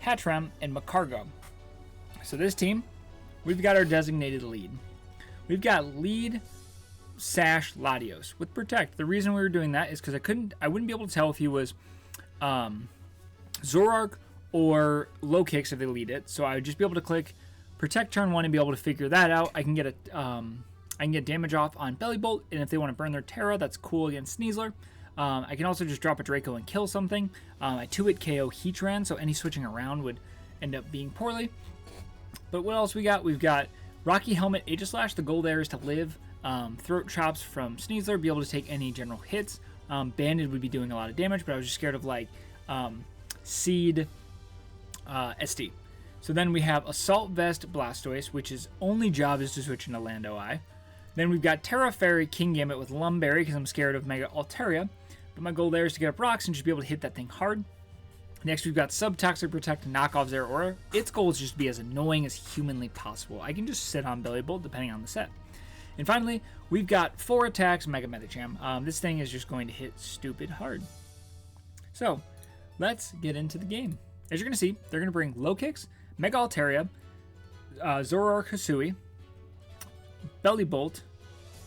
Hatram, and Macargo. So this team, we've got our designated lead. We've got lead Sash Latios with Protect. The reason we were doing that is because I wouldn't be able to tell if he was Zoroark or Low Kicks if they lead it. So I would just be able to click Protect turn 1 and be able to figure that out. I can get damage off on Belly Bolt, and if they want to burn their Terra, that's cool against Sneasler. I can also just drop a Draco and kill something. I 2-hit KO Heatran, so any switching around would end up being poorly. But what else we got? We've got Rocky Helmet, Aegislash. The goal there is to live. Throat Chops from Sneasler, be able to take any general hits. Banded would be doing a lot of damage, but I was just scared of like Seed ST. So then we have Assault Vest Blastoise, which his only job is to switch into Lando Eye. Then we've got Terra Fairy King Gambit with Lumberry because I'm scared of Mega Altaria. But my goal there is to get up rocks and just be able to hit that thing hard. Next, we've got Subtoxic Protect and knock off Zeraora. Its goal is just to be as annoying as humanly possible. I can just sit on Belly Bolt depending on the set. And finally, we've got 4 attacks, Mega Medicham. This thing is just going to hit stupid hard. So, let's get into the game. As you're going to see, they're going to bring Low Kicks, Mega Altaria, Zoroark Hisui, Belly Bolt,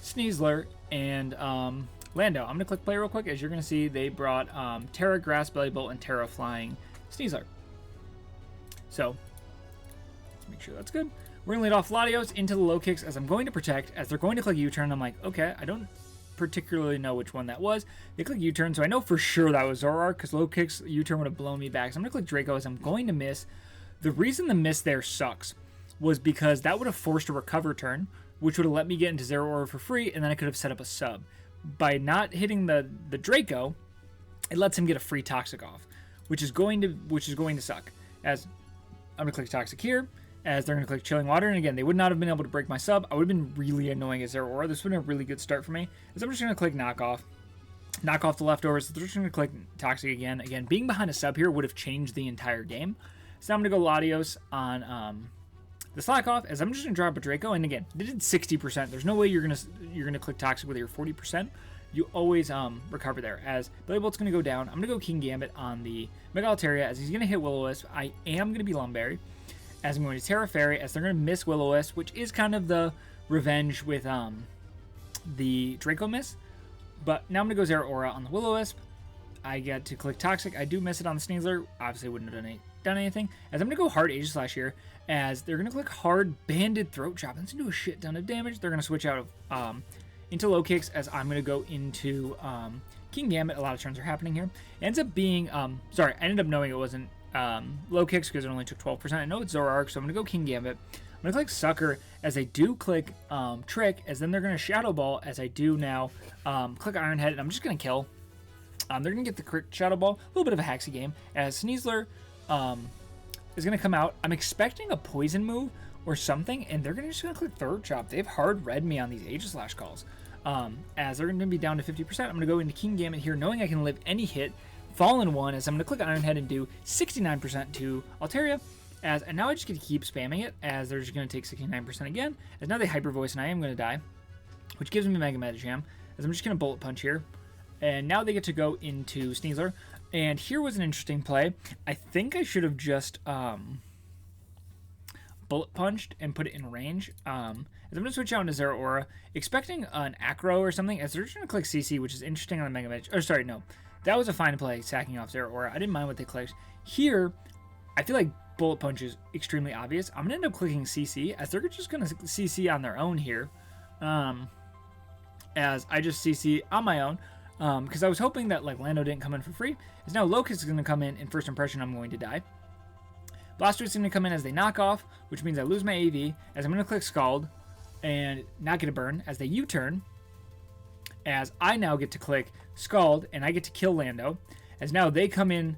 Sneasler, and Lando. I'm going to click play real quick. As you're going to see, they brought Terra Grass Belly Bolt and Terra Flying Sneasler. So let's make sure that's good. We're going to lead off Latios into the low kicks as I'm going to protect. As they're going to click U-turn, I'm like, okay, I don't particularly know which one that was. They click U-turn, so I know for sure that was Zoroark because low kicks, U-turn would have blown me back. So I'm going to click Draco as I'm going to miss. The reason the miss there sucks was because that would have forced a recover turn, which would have let me get into Zeraora for free, and then I could have set up a sub. By not hitting the Draco, it lets him get a free Toxic off, which is going to suck. As I'm going to click Toxic here, as they're going to click Chilling Water, and again, they would not have been able to break my sub. I would have been really annoying as Zeraora. This would have been a really good start for me. As I'm just going to click knock off the leftovers. So they're just going to click Toxic again. Again, being behind a sub here would have changed the entire game. So now I'm going to go Latios on the slack off, as I'm just going to drop a Draco. And again, they did 60%. There's no way you're gonna click Toxic with your 40%. You always recover there. As Billy Bolt's going to go down, I'm going to go King Gambit on the Mega Altaria, as he's going to hit Will-O-Wisp. I am going to be Lumberry, as I'm going to Terra Fairy, as they're going to miss Will-O-Wisp, which is kind of the revenge with the Draco miss. But now I'm going to go Zeraora on the Will-O-Wisp. I get to click Toxic. I do miss it on the Sneasler. Obviously wouldn't have done anything. As I'm going to go hard Aegislash here, as they're going to click hard Banded Throat Chop. That's going to do a shit ton of damage. They're going to switch out of into low kicks, as I'm going to go into King Gambit. A lot of turns are happening here. It ends up being, sorry, I ended up knowing it wasn't low kicks because it only took 12%. I know it's Zoroark, so I'm going to go King Gambit. I'm going to click Sucker, as I do click Trick, as then they're going to Shadow Ball, as I do now click Iron Head, and I'm just going to kill. They're going to get the crit Shadow Ball. A little bit of a haxy game, as Sneasler is going to come out. I'm expecting a poison move or something, and they're just going to click Throat Chop. They've hard read me on these Aegislash calls. As they're going to be down to 50%, I'm going to go into King Gambit here, knowing I can live any hit. Fallen one, as I'm going to click Iron Head and do 69% to Altaria. And now I just get to keep spamming it, as they're just going to take 69% again. As now they Hyper Voice, and I am going to die, which gives me Mega Medicham. As I'm just going to Bullet Punch here. And now they get to go into Sneasler. And here was an interesting play. I think I should have just Bullet Punched and put it in range. As I'm going to switch out into Zeraora, expecting an Acro or something, as they're just going to click CC, which is interesting on the Mega Medicham. Or sorry, no. That was a fine play, sacking off Zeraora. I didn't mind what they clicked. Here, I feel like Bullet Punch is extremely obvious. I'm going to end up clicking CC, as they're just going to CC on their own here. As I just CC on my own. Because I was hoping that like Lando didn't come in for free. As now Locust is going to come in first impression, I'm going to die. Blastoise is going to come in as they knock off, which means I lose my AV, as I'm going to click Scald and not get a burn, as they U-turn. As I now get to click Scald, and I get to kill Lando. As now they come in,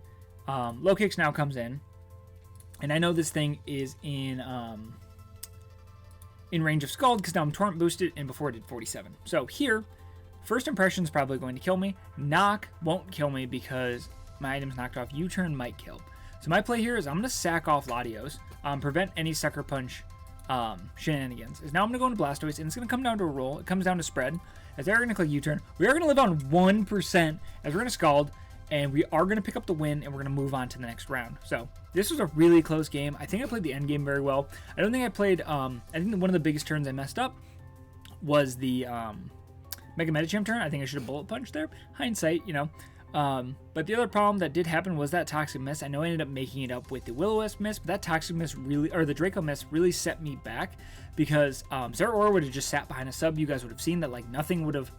Low Kicks now comes in. And I know this thing is in range of Scald, because now I'm Torrent boosted, and before it did 47. So here, first impression is probably going to kill me. Knock won't kill me because my item's knocked off. U-turn might kill. So my play here is I'm going to sack off Latios, prevent any Sucker Punch shenanigans. Is now I'm going to go into Blastoise, and it's going to come down to a roll. It comes down to spread. As they're going to click U-turn, we are going to live on 1%, as we're going to Scald, and we are going to pick up the win, and we're going to move on to the next round. So this was a really close game. I think I played the end game very well. I don't think I played, I think one of the biggest turns I messed up was the Mega Medicham turn. I think I should have Bullet Punched there. Hindsight, you know. But the other problem that did happen was that Toxic Miss. I know I ended up making it up with the Will-O-Wisp miss, but that Toxic Miss really, or the Draco miss really set me back, because Zeraora would have just sat behind a sub. You guys would have seen that like nothing would have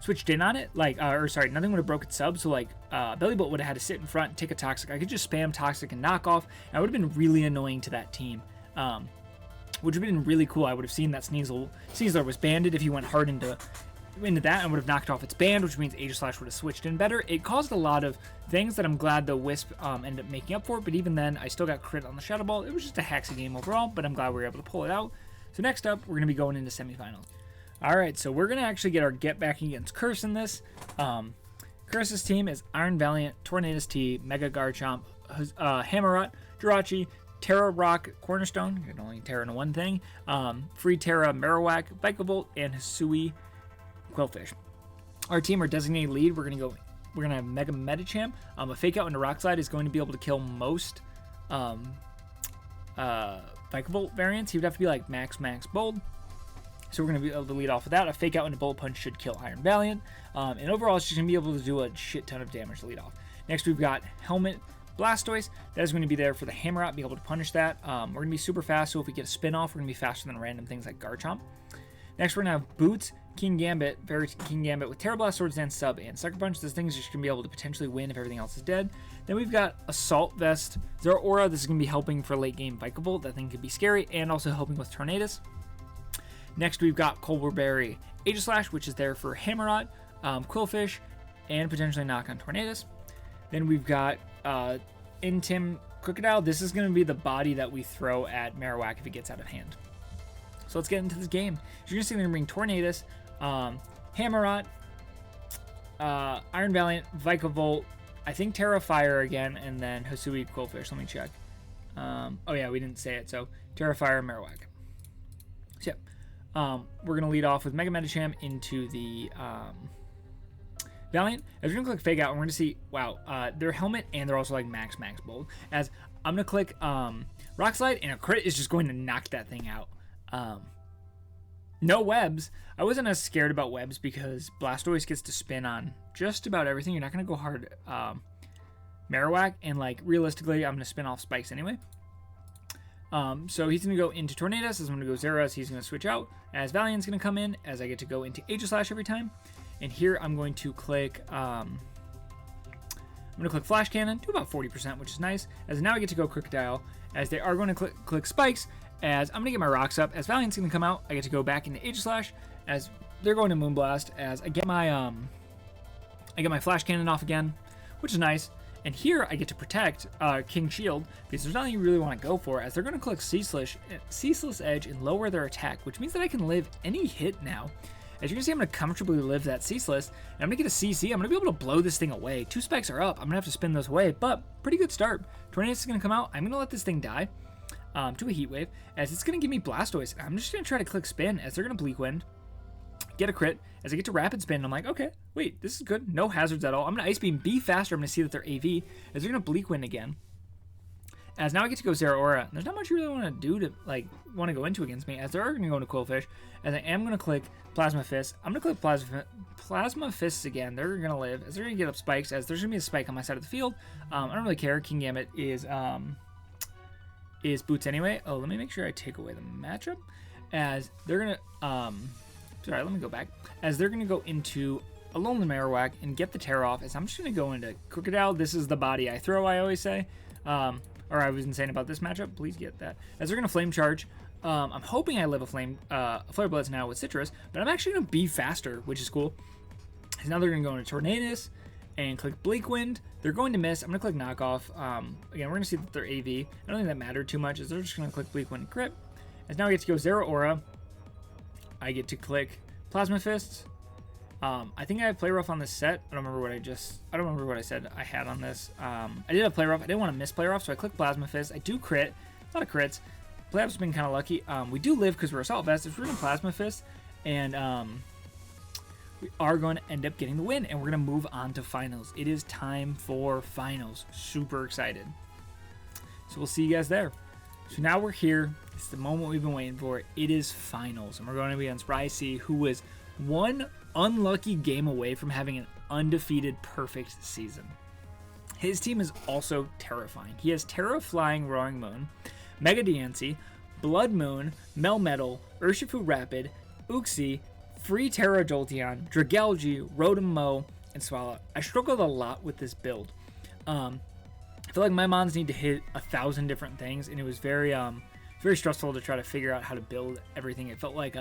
switched in on it, like, or sorry, nothing would have broken sub. So like Belly Bolt would have had to sit in front and take a Toxic. I could just spam Toxic and knock off, and I would have been really annoying to that team. Which would have been really cool. I would have seen that Sneasler was banded if he went hard into that, and would have knocked off its band, which means Aegislash would have switched in better. It caused a lot of things that I'm glad the Wisp ended up making up for, but even then, I still got crit on the Shadow Ball. It was just a haxy game overall, but I'm glad we were able to pull it out. So next up, we're going to be going into semifinals. Alright, so we're going to actually get our get back against Curse in this. Curse's team is Iron Valiant, Tornadus T, Mega Garchomp, Hammerot, Jirachi, Terra Rock, Cornerstone, you can only Terra into one thing, Free Terra, Marowak, Vikavolt, and Hisui, Quillfish. Our team, our designated lead, we're gonna have Mega Medicham. A Fake Out into Rock Slide is going to be able to kill most Vikavolt variants. He would have to be like max bold. So we're going to be able to lead off with that. A Fake Out into Bullet Punch should kill Iron Valiant. And overall, it's just going to be able to do a shit ton of damage to lead off. Next, we've got Helmet, Blastoise. That is going to be there for the Hammerot, be able to punish that. We're going to be super fast, so if we get a spin off, we're going to be faster than random things like Garchomp. Next, we're going to have Boots, King Gambit, King Gambit with Terra Blast, Swords Dance, Sub, and Sucker Punch. This thing is just going to be able to potentially win if everything else is dead. Then we've got Assault Vest, Zeraora. This is going to be helping for late game Vikavolt. That thing could be scary, and also helping with Tornadus. Next, we've got Colbur Aegislash, which is there for Hammerot, Quillfish, and potentially knock on Tornadus. Then we've got Intim Crocodile. This is going to be the body that we throw at Marowak if it gets out of hand. So let's get into this game. You're going to see they're going to bring Tornadus, Hammerot, Iron Valiant, Vikavolt, I think Terra Fire again, and then Hisui Quillfish. Let me check. Oh yeah, we didn't say it. So Terra Fire, Marowak. So yeah, we're going to lead off with Mega Medicham into the Valiant. As we're going to click Fake Out, and we're going to see, wow, their helmet, and they're also like max bold. As I'm going to click Rock Slide, and a crit is just going to knock that thing out. No webs. I wasn't as scared about webs because Blastoise gets to spin on just about everything. You're not going to go hard Marowak, and like realistically, I'm going to spin off spikes anyway. So he's going to go into Tornadus, as I'm going to go Zeras, he's going to switch out, as Valiant's going to come in, as I get to go into Aegislash every time. And here I'm going to click Flash Cannon to about 40%, which is nice, as now I get to go Crocodile, as they are going to click Spikes, as I'm going to get my rocks up, as Valiant's going to come out, I get to go back into Aegislash, as they're going to Moonblast, as I get my Flash Cannon off again, which is nice. And here I get to protect King Shield, because there's nothing you really want to go for, as they're going to click Ceaseless Edge and lower their attack, which means that I can live any hit now. As you can see, I'm going to comfortably live that Ceaseless, and I'm going to get a CC. I'm going to be able to blow this thing away. 2 spikes are up. I'm going to have to spin those away, but pretty good start. Tornadus is going to come out. I'm going to let this thing die to a Heat Wave, as it's going to give me Blastoise. I'm just going to try to click Spin, as they're going to Bleak Wind, get a crit, as I get to Rapid Spin. I'm like, okay, wait, this is good. No hazards at all. I'm going to Ice Beam, be faster. I'm going to see that they're AV, as they're going to Bleak Wind again. As now I get to go Zeraora. There's not much you really want to do to want to go into against me, as they're going to go into Quillfish, as I am going to click Plasma Fist. I'm going to click Plasma Fists again. They're going to live, as they're going to get up spikes, as there's going to be a spike on my side of the field. I don't really care. King Gambit is Boots anyway. Oh, let me make sure I take away the matchup, as they're going to sorry, let me go back, as they're going to go into Alolan Marowak and get the Terra off, as I'm just going to go into Crocodile. This is the body I throw, I always say. Or I was insane about this matchup. Please get that. As they're going to Flame Charge. I'm hoping I live a Flare Blitz now with Citrus, but I'm actually going to be faster, which is cool. So now they're going to go into Tornadus and click Bleak Wind. They're going to miss. I'm going to click Knockoff. Again, we're going to see that they're AV. I don't think that mattered too much, as they're just going to click Bleak Wind and Crit. As now I get to go Zeraora. I get to click Plasma Fists. I think I have Play Rough on this set. I don't remember what I said I had on this. I did have Play Rough. I didn't want to miss Play Rough, so I clicked Plasma Fist. I do crit. A lot of crits. Play Rough's been kind of lucky. We do live because we're Assault Vest. If we're going to Plasma Fist, and we are going to end up getting the win, and we're going to move on to Finals. It is time for Finals. Super excited. So we'll see you guys there. So now we're here. It's the moment we've been waiting for. It is Finals, and we're going to be against Ricey, who was one unlucky game away from having an undefeated perfect season. His team is also terrifying. He has Terra Flying Roaring Moon, Mega Diancie, Blood Moon, Melmetal, Urshifu Rapid, Uxie, Free Terra Jolteon, Dragalge, Rotom-Mow, and Swallow. I struggled a lot with this build. I feel like my mons need to hit 1,000 different things, and it was very stressful to try to figure out how to build everything. It felt like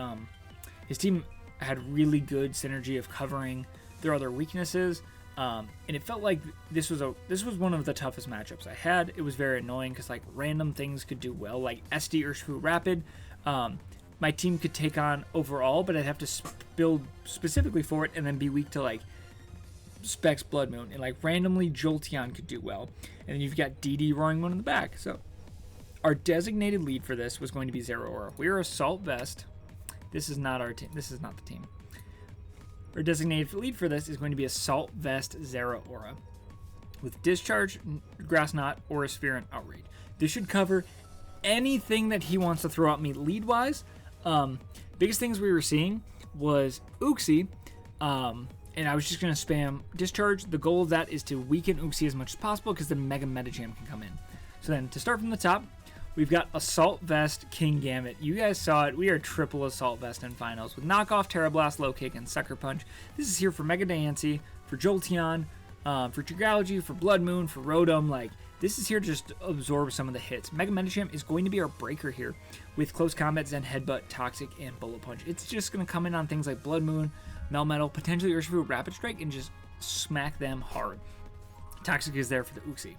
his team had really good synergy of covering their other weaknesses, and it felt like this was one of the toughest matchups I had. It was very annoying because like random things could do well, like SD Urshifu Rapid. My team could take on overall, but I'd have to build specifically for it and then be weak to like Specs Blood Moon, and like randomly Jolteon could do well, and then you've got DD Roaring Moon in the back. So our designated lead for this was going to be Zeraora. We are Assault Vest. This is not our team. This is not the team. Our designated lead for this is going to be Assault Vest Zeraora with Discharge, Grass Knot, or a Sphere and Outrage. This should cover anything that he wants to throw at me lead-wise. Biggest things we were seeing was Uxie, and and I was just going to spam Discharge. The goal of that is to weaken Uxie as much as possible because the Mega Medicham can come in. So then, to start from the top, we've got Assault Vest, Kingambit. You guys saw it. We are triple Assault Vest in finals with Knockoff, Terra Blast, Low Kick, and Sucker Punch. This is here for Mega Diancie, for Jolteon, for Dragalge, for Blood Moon, for Rotom. Like, this is here to just absorb some of the hits. Mega Medicham is going to be our breaker here with Close Combat, Zen Headbutt, Toxic, and Bullet Punch. It's just going to come in on things like Blood Moon, Melmetal, potentially Urshifu, Rapid Strike, and just smack them hard. Toxic is there for the Uxie.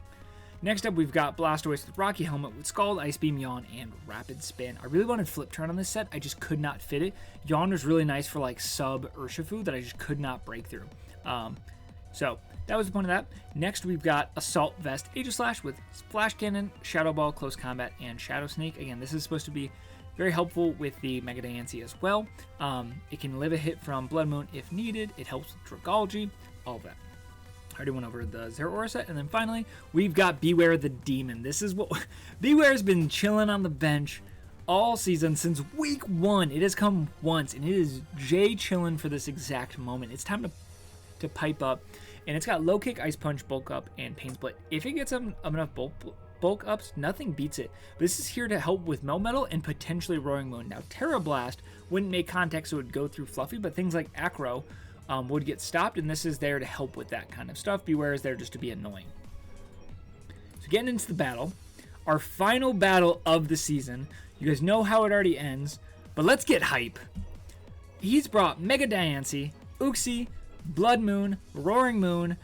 Next up, we've got Blastoise with Rocky Helmet with Scald, Ice Beam, Yawn, and Rapid Spin. I really wanted Flip Turn on this set. I just could not fit it. Yawn was really nice for like sub Urshifu that I just could not break through. So that was the point of that. Next, we've got Assault Vest Aegislash with Flash Cannon, Shadow Ball, Close Combat, and Shadow Sneak. Again, this is supposed to be very helpful with the Mega Diancie as well. It can live a hit from Blood Moon if needed. It helps with Dragalge, all of that. I already went over the Zero Aura set. And then finally, we've got Beware the Demon. This is what Beware's been chilling on the bench all season since week 1. It has come once, and it is Jay chilling for this exact moment. It's time to pipe up. And it's got Low Kick, Ice Punch, Bulk Up, and Pain Split. If it gets enough bulk ups, nothing beats it. This is here to help with Melmetal and potentially Roaring Moon. Now, Terra Blast wouldn't make contact, so it would go through Fluffy, but things like Acro would get stopped, and this is there to help with that kind of stuff. Beware is there just to be annoying. So getting into the battle, our final battle of the season. You guys know how it already ends, but let's get hype. He's brought Mega Diancie, Uxie, Blood Moon, Roaring Moon,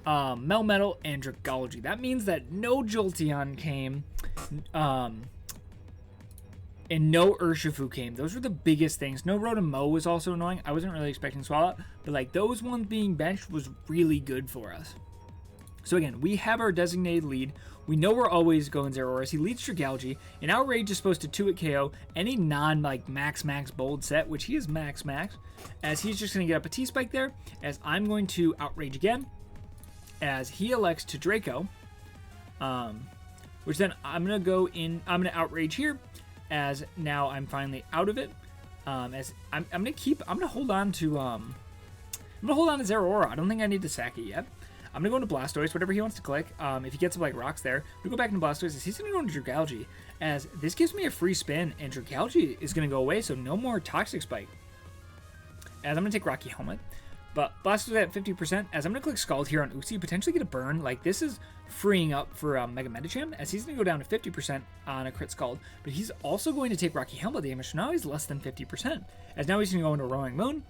Melmetal, and Dragalge. That means that no Jolteon came, and no Urshifu came. Those were the biggest things. No Rotom was also annoying. I wasn't really expecting Swallow, but like those ones being benched was really good for us. So again, we have our designated lead. We know we're always going Zero Auras. He leads Dragalge, and Outrage is supposed to 2-hit KO any non like max bold set, which he is max, as he's just going to get up a T-Spike there, as I'm going to Outrage again, as he elects to Draco, which then I'm going to Outrage here, as now I'm finally out of it, as I'm going to hold on to Zero Aura. I don't think I need to sack it yet. I'm going to go into Blastoise, whatever he wants to click. If he gets up like rocks there, we go back into Blastoise, as he's going to go into Dragalge, as this gives me a free spin, and Dragalge is going to go away, so no more Toxic Spike. As I'm going to take Rocky Helmet, but Blastoise at 50%, as I'm going to click Scald here on Uxie, potentially get a burn. Like, this is freeing up for Mega Medicham, as he's going to go down to 50% on a crit Scald, but he's also going to take Rocky Helmet damage, so now he's less than 50%, as now he's going to go into Roaring Moon,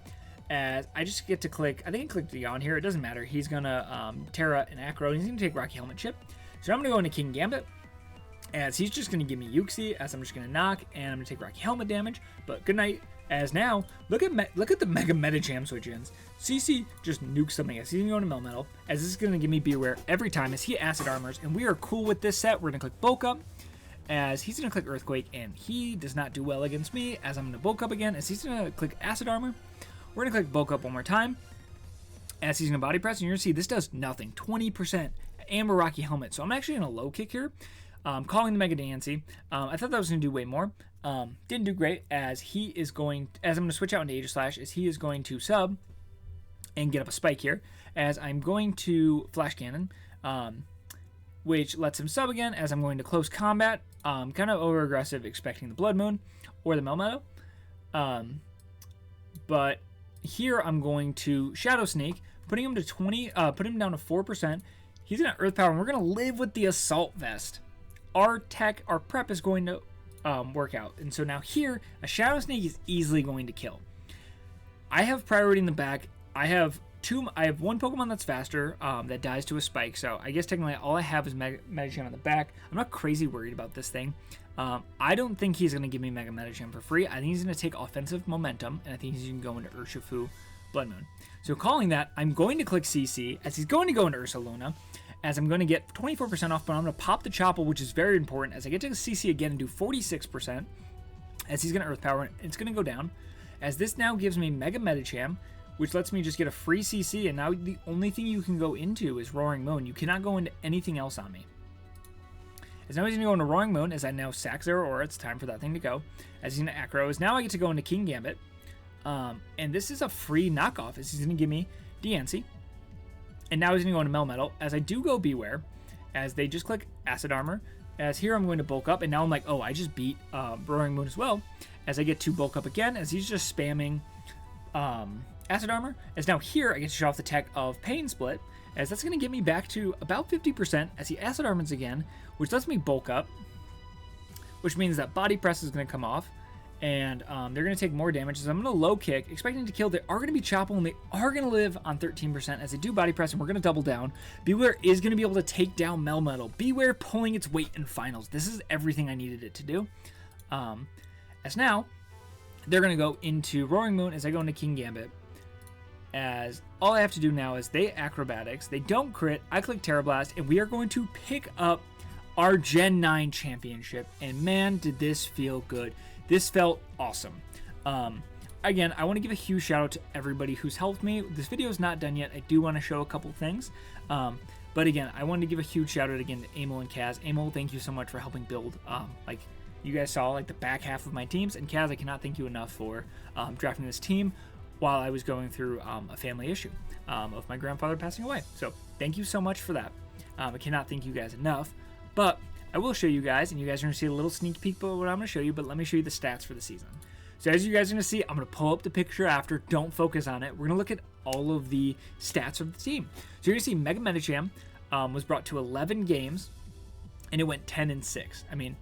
as I just get to click, I think I clicked Yawn here, it doesn't matter, he's going to Terra and Acro, and he's going to take Rocky Helmet Chip, so I'm going to go into Kingambit, as he's just going to give me Uxie, as I'm just going to knock, and I'm going to take Rocky Helmet damage, but good night. As now, look at the Mega Medicham switch-ins. CC just nukes something as he's going to Melmetal, as this is going to give me Beware every time as he Acid Armors, and we are cool with this set. We're going to click Bulk Up, as he's going to click Earthquake, and he does not do well against me, as I'm going to Bulk Up again, as he's going to click Acid Armor. We're going to click Bulk Up one more time, as he's going to Body Press, and you're going to see this does nothing, 20% Amber Rocky Helmet. So I'm actually going to Low Kick here, calling the Mega Diancie. I thought that was going to do way more. Didn't do great, as I'm going to switch out into Aegislash, as he is going to sub and get up a Spike here, as I'm going to Flash Cannon, which lets him sub again, as I'm going to Close Combat, kind of over aggressive, expecting the Blood Moon or the Melmetal, but here I'm going to Shadow Sneak, putting him to 20, put him down to 4%. He's gonna Earth Power, and we're gonna live with the Assault Vest. Our prep is going to work out, and so now here a Shadow Snake is easily going to kill. I have priority in the back. I have one Pokemon that's faster that dies to a Spike, so I guess technically all I have is Medicham on the back. I'm not crazy worried about this thing. I don't think he's going to give me Mega Medicham for free. I think he's going to take offensive momentum, and I think he's going to go into Urshifu Blood Moon. So calling that, I'm going to click CC, as he's going to go into Ursaluna, as I'm going to get 24% off, but I'm going to pop the Chople, which is very important, as I get to CC again and do 46%, as he's going to Earth Power, and it's going to go down, as this now gives me Mega Medicham, which lets me just get a free CC, and now the only thing you can go into is Roaring Moon. You cannot go into anything else on me. As now he's going to go into Roaring Moon, as I now sack Zero Aura, it's time for that thing to go, as he's going to Acro, as now I get to go into Kingambit, and this is a free knockoff, as he's going to give me DNC. And now he's going to go into Melmetal, as I do go Beware, as they just click Acid Armor. As here I'm going to bulk up, and now I'm like, oh, I just beat Roaring Moon as well, as I get to bulk up again, as he's just spamming Acid Armor. As now here I get to show off the tech of Pain Split, as that's going to get me back to about 50% as he Acid Armors again, which lets me bulk up, which means that Body Press is going to come off, and they're going to take more damage. So I'm going to low kick, expecting to kill. They are going to be choppable, and they are going to live on 13% as they do Body Press, and we're going to double down. Beware is going to be able to take down Melmetal. Beware pulling its weight in finals. This is everything I needed it to do. As now, they're going to go into Roaring Moon as I go into King Gambit. As all I have to do now is they Acrobatics, they don't crit, I click Terra Blast, and we are going to pick up our Gen 9 championship. And man, did this feel good. This felt awesome. Again, I want to give a huge shout out to everybody who's helped me. This video is not done yet. I do want to show a couple things. But again, I wanted to give a huge shout out again to Emil and Kaz. Emil, thank you so much for helping build, like you guys saw, like the back half of my teams. And Kaz, I cannot thank you enough for drafting this team while I was going through a family issue of my grandfather passing away. So thank you so much for that. I cannot thank you guys enough. But I will show you guys, and you guys are going to see a little sneak peek of what I'm going to show you, but let me show you the stats for the season. So as you guys are going to see, I'm going to pull up the picture after. Don't focus on it. We're going to look at all of the stats of the team. So you're going to see Mega Medicham was brought to 11 games, and it went 10-6. I mean,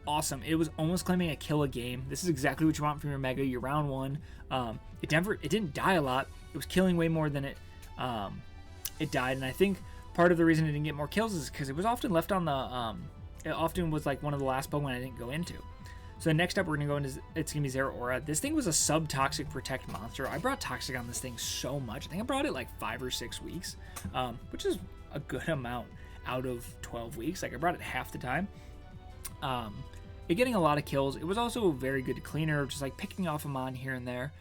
awesome. It was almost claiming a kill a game. This is exactly what you want from your Mega, your round one. It didn't die a lot. It was killing way more than it died, and I think part of the reason it didn't get more kills is because it was often left on the... it often was like one of the last Pokemon I didn't go into. So next up, we're going to go into, it's going to be Zeraora. This thing was a sub-toxic protect monster. I brought toxic on this thing so much. I think I brought it like 5 or 6 weeks, which is a good amount out of 12 weeks. Like I brought it half the time. It getting a lot of kills. It was also a very good cleaner, just like picking off a mon here and there.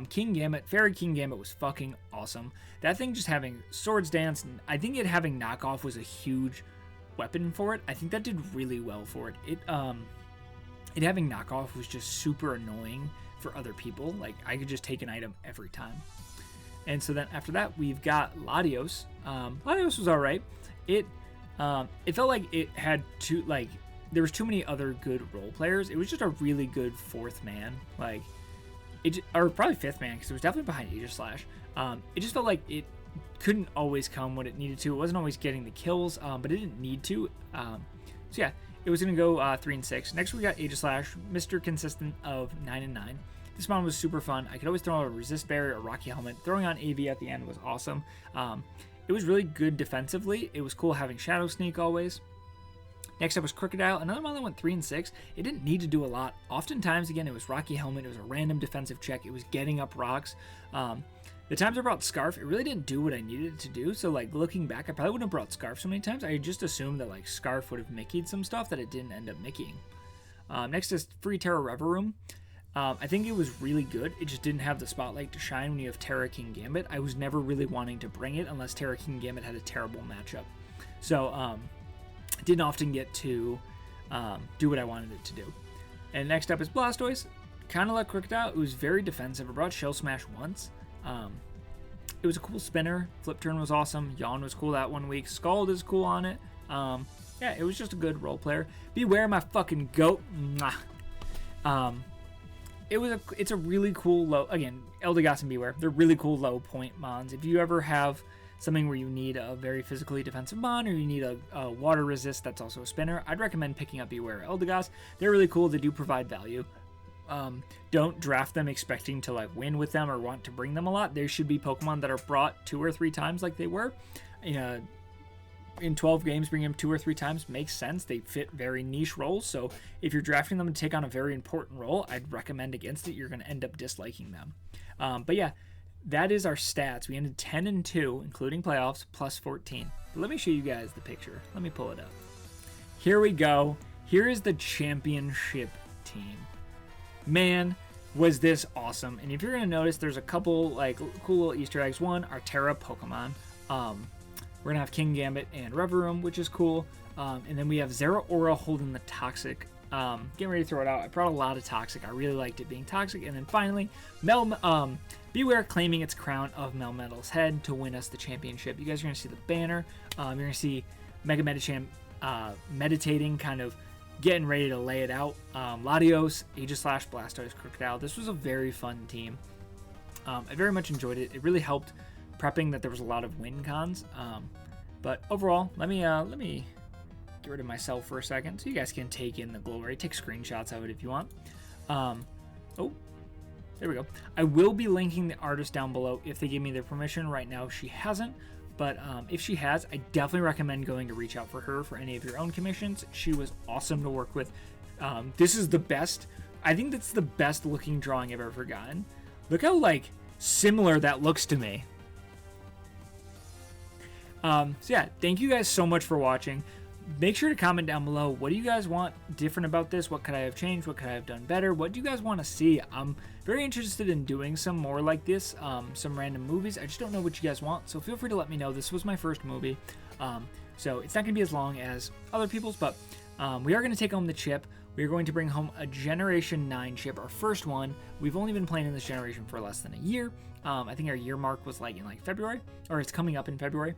King Gambit, Fairy King Gambit was fucking awesome. That thing just having Swords Dance, and I think it having knockoff was a huge weapon for it. I think that did really well for it. It having knockoff was just super annoying for other people. Like I could just take an item every time. And so then after that we've got Latios. Latios was all right. It felt like it had there was too many other good role players. It was just a really good 4th man, or probably 5th man, because it was definitely behind Aegislash. It just felt like it couldn't always come when it needed to. It wasn't always getting the kills, but it didn't need to. So yeah, it was going to go 3-6. Next we got Aegislash, Mr. Consistent of 9-9. This mon was super fun. I could always throw out a Resist Barrier, a Rocky Helmet. Throwing on AV at the end was awesome. It was really good defensively. It was cool having Shadow Sneak always. Next up was Crocodile, another one that went 3-6. It didn't need to do a lot. Oftentimes, again, it was Rocky Helmet. It was a random defensive check. It was getting up rocks. The times I brought Scarf, it really didn't do what I needed it to do. So, looking back, I probably wouldn't have brought Scarf so many times. I just assumed that, Scarf would have Mickeyed some stuff that it didn't end up Mickeying. Next is Free Terra Reverum. I think it was really good. It just didn't have the spotlight to shine when you have Terra King Gambit. I was never really wanting to bring it unless Terra King Gambit had a terrible matchup. So, didn't often get to do what I wanted it to do. And next up is Blastoise. Kind of like Crocodile. It was very defensive. I brought Shell Smash once. It was a cool spinner. Flip Turn was awesome. Yawn was cool that 1 week. Scald is cool on it. Yeah, it was just a good role player. Beware my fucking goat. Mwah. It's a really cool low, again, Eldegoss and Beware. They're really cool low point mons. If you ever have something where you need a very physically defensive mon, or you need a water resist that's also a spinner, I'd recommend picking up Beware Eldegoss. They're really cool. They do provide value. Don't draft them expecting to win with them or want to bring them a lot. There should be Pokemon that are brought 2 or 3 times like they were. In 12 games, bringing them 2 or 3 times makes sense. They fit very niche roles. So if you're drafting them to take on a very important role, I'd recommend against it. You're going to end up disliking them. But yeah, that is our stats. We ended 10-2, including playoffs, plus 14. But let me show you guys the picture. Let me pull it up. Here we go. Here is the championship team. Man, was this awesome. And if you're going to notice, there's a couple cool little Easter eggs. One, our Terra Pokemon. We're going to have King Gambit and Reverum, which is cool. And then we have Zeraora holding the Toxic getting ready to throw it out. I brought a lot of Toxic. I really liked it being Toxic. And then finally, Beware claiming its crown of Melmetal's head to win us the championship. You guys are going to see the banner. You're going to see Mega Medicham meditating, kind of getting ready to lay it out. Latios, Aegislash, Blastoise, Crocodile. This was a very fun team. I very much enjoyed it. It really helped prepping that there was a lot of win cons. But overall, let me get rid of myself for a second so you guys can take in the glory. Take screenshots of it if you want. Oh, there we go. I will be linking the artist down below if they give me their permission. Right now, she hasn't. But if she has, I definitely recommend going to reach out for her for any of your own commissions. She was awesome to work with. This is the best. I think that's the best looking drawing I've ever gotten. Look how like similar that looks to me. So yeah, thank you guys so much for watching. Make sure to comment down below, what do you guys want different about this? What could I have changed? What could I have done better? What do you guys want to see? I'm very interested in doing some more like this, some random movies. I just don't know what you guys want, so feel free to let me know. This was my first movie, so it's not going to be as long as other people's, but we are going to take home the chip. We are going to bring home a Generation 9 chip, our first one. We've only been playing in this generation for less than a year. I think our year mark was like in like February, or it's coming up in February.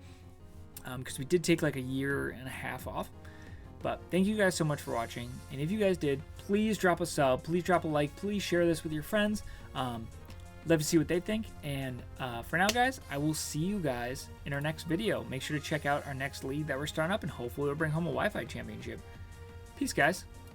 Because we did take like a year and a half off. But thank you guys so much for watching. And if you guys did, please drop a sub, please drop a like, please share this with your friends. Love to see what they think. And for now, guys, I will see you guys in our next video. Make sure to check out our next league that we're starting up, and hopefully we'll bring home a Wi-Fi championship. Peace, guys.